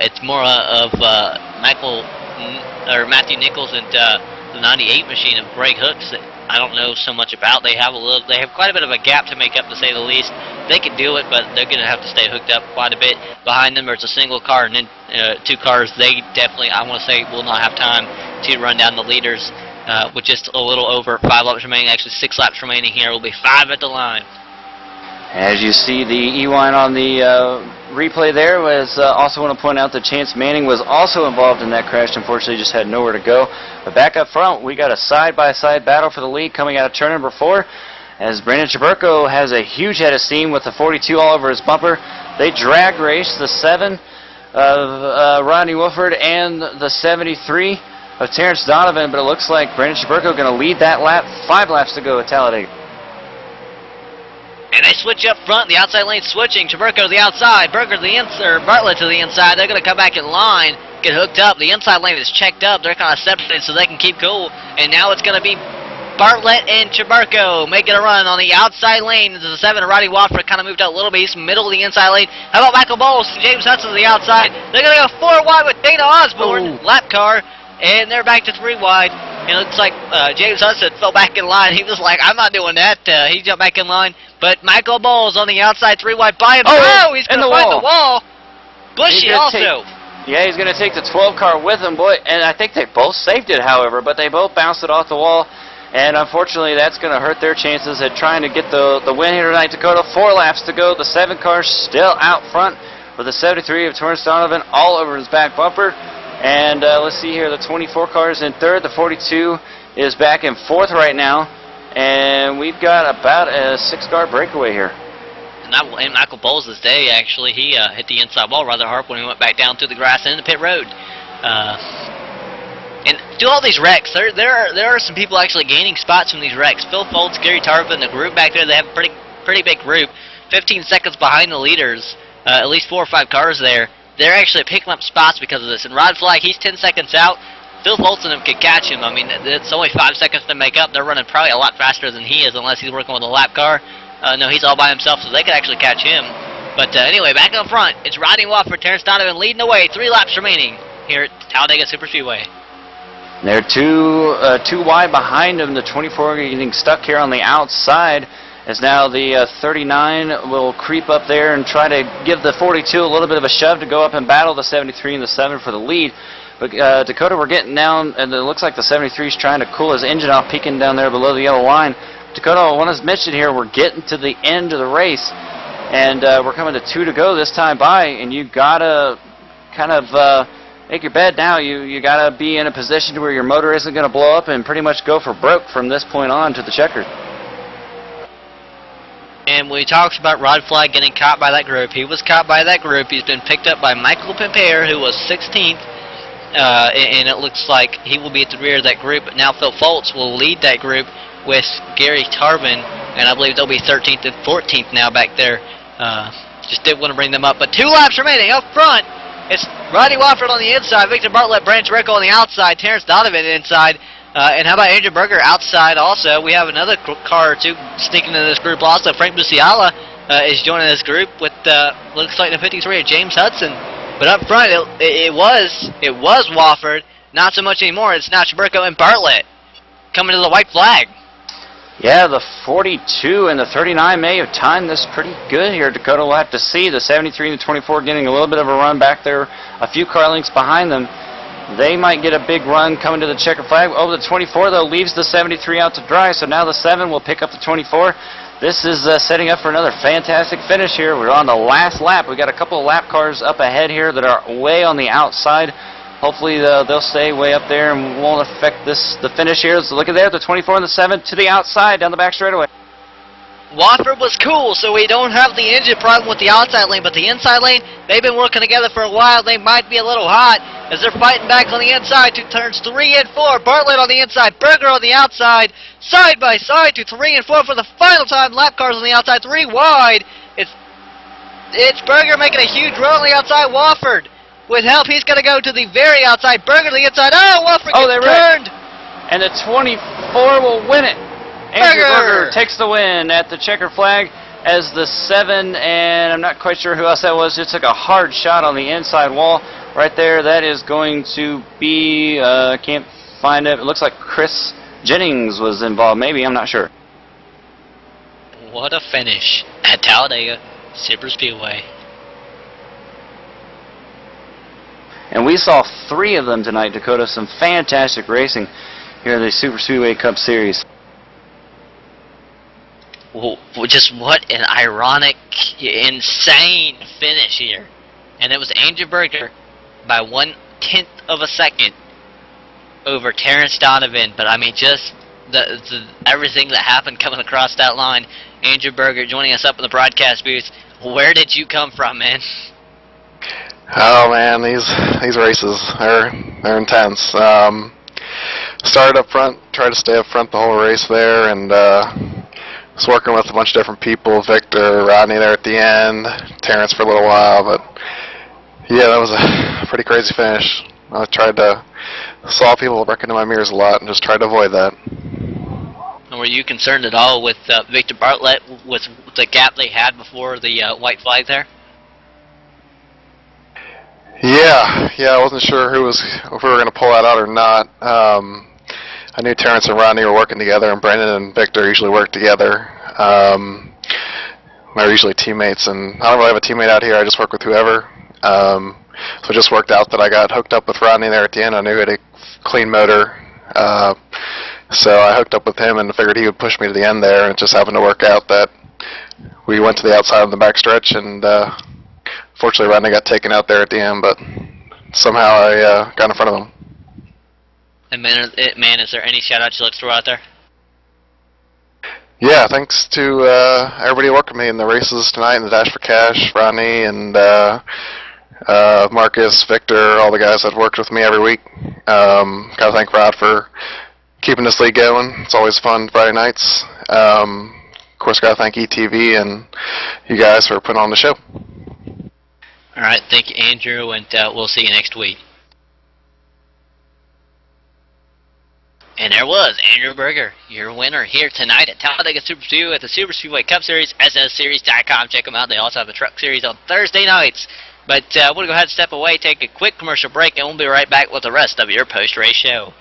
It's more of Matthew Nichols and the 98 machine of Greg Hooks that I don't know so much about. They have quite a bit of a gap to make up, to say the least. They can do it, but they're going to have to stay hooked up quite a bit. Behind them, there's a single car, and then 2 cars. They definitely, I want to say, will not have time to run down the leaders. With just a little over 5 laps remaining, actually 6 laps remaining here. Will be 5 at the line. As you see the E-line on the replay there was also want to point out that Chance Manning was also involved in that crash. Unfortunately, just had nowhere to go. But back up front, we got a side-by-side battle for the lead coming out of turn number 4. As Brandon Chaburko has a huge head of steam with the 42 all over his bumper. They drag race the 7 of Rodney Wolford and the 73 of Terrence Donovan, but it looks like Brandon Chaburko going to lead that lap. 5 laps to go at Talladega. And they switch up front, the outside lane switching, Chaburko to the outside, Berger to the inside, Bartlett to the inside. They're going to come back in line, get hooked up. The inside lane is checked up. They're kind of separated so they can keep cool. And now it's going to be Bartlett and Chaburko making a run on the outside lane. The 7 of Roddy Wofford kind of moved out a little bit. He's middle of the inside lane. How about Michael Bowles? James Hudson to the outside. They're going to go 4 wide with Dana Osborne, lap car, and they're back to 3 wide. And it looks like James Hudson fell back in line. He was like, I'm not doing that. He jumped back in line. But Michael Bowles on the outside, 3 wide by himself. Oh, he's going to find the wall. Bushy also. Yeah, he's going to take the 12 car with him, boy. And I think they both saved it, however, but they both bounced it off the wall. And unfortunately, that's going to hurt their chances at trying to get the win here tonight. Dakota, 4 laps to go. The 7 car still out front with the 73 of Terrence Donovan all over his back bumper. And let's see here, the 24 car is in 3rd. The 42 is back in 4th right now. And we've got about a 6-car breakaway here. In Michael Bowles' day, actually, he hit the inside wall rather hard when he went back down through the grass and into pit road. And through all these wrecks, there are some people actually gaining spots from these wrecks. Phil Foltz, Gary Tarvin, the group back there, they have a pretty big group. 15 seconds behind the leaders, at least 4 or 5 cars there. They're actually picking up spots because of this. And Rod Flag, he's 10 seconds out. Phil Foltz and him could catch him. I mean, it's only 5 seconds to make up. They're running probably a lot faster than he is unless he's working with a lap car. No, he's all by himself, so they could actually catch him. But anyway, back up front, it's Rodney Wofford, Terrence Donovan leading the way. 3 laps remaining here at Talladega Superspeedway. They're two wide behind him. The 24 getting stuck here on the outside, as now the 39 will creep up there and try to give the 42 a little bit of a shove to go up and battle the 73 and the 7 for the lead. But Dakota, we're getting down, and it looks like the 73 is trying to cool his engine off, peeking down there below the yellow line. Dakota, I want to mention here, we're getting to the end of the race, and we're coming to 2 to go this time by, and you gotta kind of make your bed now. You gotta be in a position to where your motor isn't going to blow up and pretty much go for broke from this point on to the checkers. And we talked about Rod Flag getting caught by that group. He was caught by that group. He's been picked up by Michael Pimpere, who was 16th. And it looks like he will be at the rear of that group. But now Phil Foltz will lead that group with Gary Tarvin, and I believe they'll be 13th and 14th now back there. Just didn't want to bring them up. But 2 laps remaining up front. It's Rodney Wofford on the inside, Victor Bartlett, Brant Chaburko on the outside, Terrence Donovan inside. And how about Andrew Berger outside also? We have another car or 2 sneaking into this group also. Frank Musiala is joining this group with, looks like the 53 of James Hudson. But up front, it was Wofford. Not so much anymore. It's now Chaburko and Bartlett coming to the white flag. Yeah, the 42 and the 39 may have timed this pretty good here. Dakota will have to see. The 73 and the 24 getting a little bit of a run back there. A few car lengths behind them. They might get a big run coming to the checker flag. Oh, the 24, though, leaves the 73 out to dry. So now the 7 will pick up the 24. This is setting up for another fantastic finish here. We're on the last lap. We've got a couple of lap cars up ahead here that are way on the outside. Hopefully they'll stay way up there and won't affect the finish here. So look at there, the 24 and the 7 to the outside down the back straightaway. Wofford was cool, so we don't have the engine problem with the outside lane, but the inside lane, they've been working together for a while. They might be a little hot as they're fighting back on the inside to turns 3 and 4. Bartlett on the inside, Berger on the outside, side by side to 3 and 4 for the final time. Lap cars on the outside, 3 wide. It's Berger making a huge run on the outside. Wofford, with help, he's going to go to the very outside. Berger to the inside. Oh, Wofford gets turned. And the 24 will win it. Andrew Berger takes the win at the checker flag as the 7, and I'm not quite sure who else that was, just took a hard shot on the inside wall right there. That is going to be, can't find it. It looks like Chris Jennings was involved, maybe, I'm not sure. What a finish at Talladega Superspeedway. And we saw 3 of them tonight, Dakota. Some fantastic racing here in the Superspeedway Cup Series. just what an ironic, insane finish here. And it was Andrew Berger by 1/10 of a second over Terrence Donovan. But I mean, just everything that happened coming across that line. Andrew Berger joining us up in the broadcast booth. Where did you come from, man? Oh man, these races are intense. Started up front, tried to stay up front the whole race there, and was working with a bunch of different people. Victor, Rodney there at the end, Terrence for a little while, but yeah, that was a pretty crazy finish. I saw people wrecking in my mirrors a lot and just tried to avoid that. And were you concerned at all with Victor Bartlett, with the gap they had before the white flag there? Yeah, I wasn't sure if we were going to pull that out or not. I knew Terrence and Rodney were working together, and Brendan and Victor usually work together. They're usually teammates, and I don't really have a teammate out here. I just work with whoever. So it just worked out that I got hooked up with Rodney there at the end. I knew he had a clean motor, so I hooked up with him and figured he would push me to the end there, and it just happened to work out that we went to the outside of the backstretch, and fortunately Rodney got taken out there at the end, but somehow I got in front of him. And man, is there any shout-outs you'd like to throw out there? Yeah, thanks to everybody working with me in the races tonight in the Dash for Cash, Rodney and Marcus, Victor, all the guys that worked with me every week. Gotta thank Rod for keeping this league going. It's always fun Friday nights. Of course, gotta thank ETV and you guys for putting on the show. All right, thank you, Andrew, and we'll see you next week. And there was Andrew Berger, your winner here tonight at Talladega Super Speedway at the Super Speedway Cup Series, ssseries.com. Check them out. They also have a truck series on Thursday nights. But we'll go ahead and step away, take a quick commercial break, and we'll be right back with the rest of your post-race show.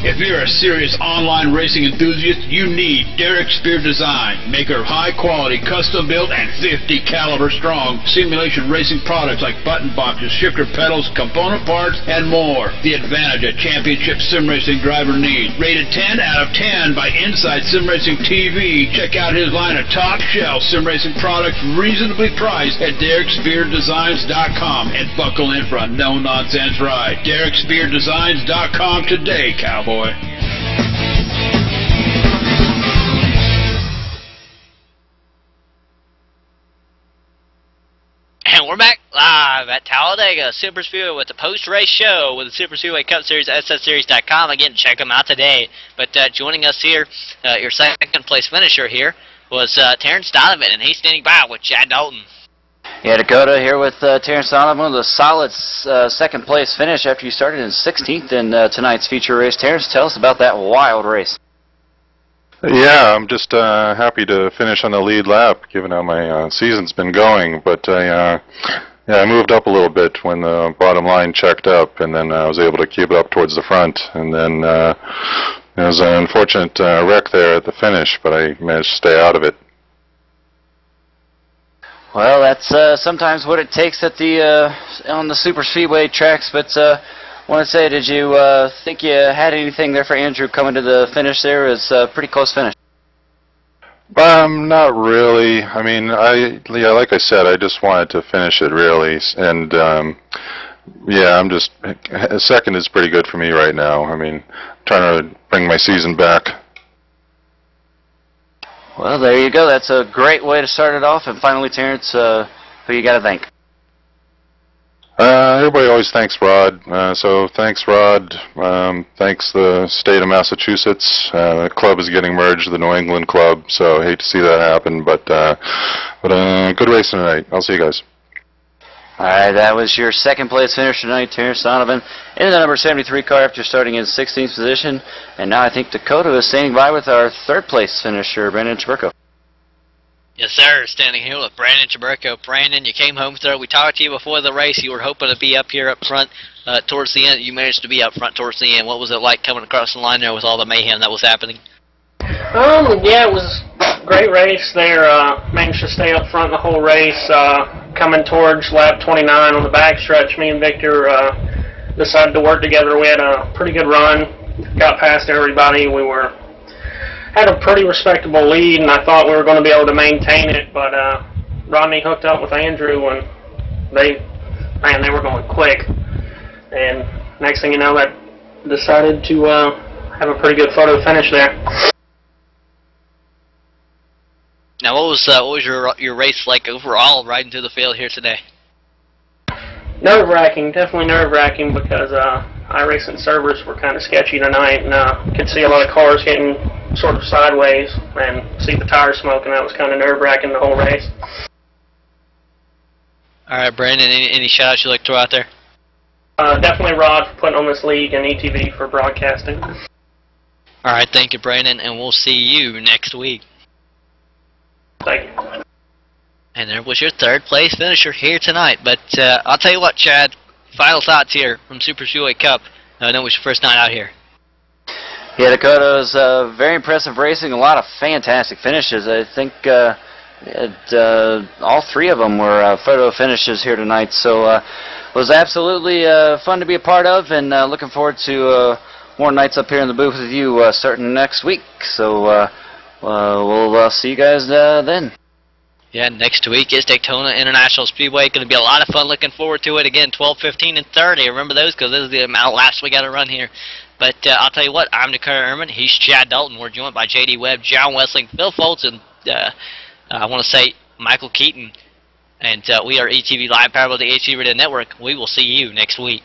If you're a serious online racing enthusiast, you need Derek Spear Design, maker of high-quality, custom-built, and 50 caliber strong simulation racing products like button boxes, shifter pedals, component parts, and more. The advantage a championship sim racing driver needs. Rated 10 out of 10 by Inside Sim Racing TV. Check out his line of top-shelf sim racing products, reasonably priced at DerekSpearDesigns.com, and buckle in for a no-nonsense ride. DerekSpearDesigns.com today, cowboy. And we're back live at Talladega Super Speedway with the post-race show with the Super Speedway Cup Series, ssseries.com. Again, check them out today. But joining us here, your second-place finisher here, was Terrence Donovan, and he's standing by with Chad Dalton. Yeah, Dakota here with Terrence Donovan with a solid second-place finish after you started in 16th in tonight's feature race. Terrence, tell us about that wild race. Yeah, I'm just happy to finish on the lead lap, given how my season's been going. But I moved up a little bit when the bottom line checked up, and then I was able to keep it up towards the front. And then there was an unfortunate wreck there at the finish, but I managed to stay out of it. Well, that's sometimes what it takes at the on the super speedway tracks. But want to say, did you think you had anything there for Andrew coming to the finish? There is a pretty close finish. Not really. I mean, yeah, like I said, I just wanted to finish it really, and yeah, I'm just second is pretty good for me right now. I mean, trying to bring my season back. Well, there you go. That's a great way to start it off. And finally, Terrence, who you got to thank? Everybody always thanks Rod, so thanks Rod, thanks the state of Massachusetts. The club is getting merged with the New England club, so I hate to see that happen, but good racing tonight. I'll see you guys. Alright, that was your second place finish tonight, Terrence Donovan, in the number 73 car after starting in 16th position. And now I think Dakota is standing by with our third place finisher, Brandon Chaburko. Yes, sir. Standing here with Brandon Chaburko. Brandon, you came home third. We talked to you before the race. You were hoping to be up here up front towards the end. You managed to be up front towards the end. What was it like coming across the line there with all the mayhem that was happening? Yeah, it was a great race there. Managed to stay up front the whole race. Coming towards lap 29 on the backstretch, me and Victor decided to work together. We had a pretty good run. Got past everybody. We had a pretty respectable lead, and I thought we were going to be able to maintain it, but Rodney hooked up with Andrew, and they were going quick. And next thing you know, I decided to have a pretty good photo finish there. Now, what was your race like overall riding through the field here today? Nerve-wracking, definitely nerve-wracking, because iRacing servers were kind of sketchy tonight, and could see a lot of cars getting sort of sideways and see the tires smoke, and that was kind of nerve-wracking the whole race. All right, Brandon, any shout-outs you'd like to throw out there? Definitely Rod for putting on this league and ETV for broadcasting. All right, thank you, Brandon, and we'll see you next week. Thank you. And there was your third place finisher here tonight. But I'll tell you what, Chad, final thoughts here from Super Speedway Cup. I know it was your first night out here. Yeah, Dakota was very impressive racing, a lot of fantastic finishes. I think all three of them were photo finishes here tonight. So it was absolutely fun to be a part of, and looking forward to more nights up here in the booth with you starting next week. So we'll see you guys then. Yeah, next week is Daytona International Speedway. Going to be a lot of fun. Looking forward to it. Again, 12, 15, and 30. Remember those because this is the amount of laps we got to run here. But I'll tell you what, I'm Dakota Ehrman. He's Chad Dalton. We're joined by J.D. Webb, John Wessling, Phil Foltz, and I want to say Michael Keaton. And we are ETV Live, powered by the HT Radio Network. We will see you next week.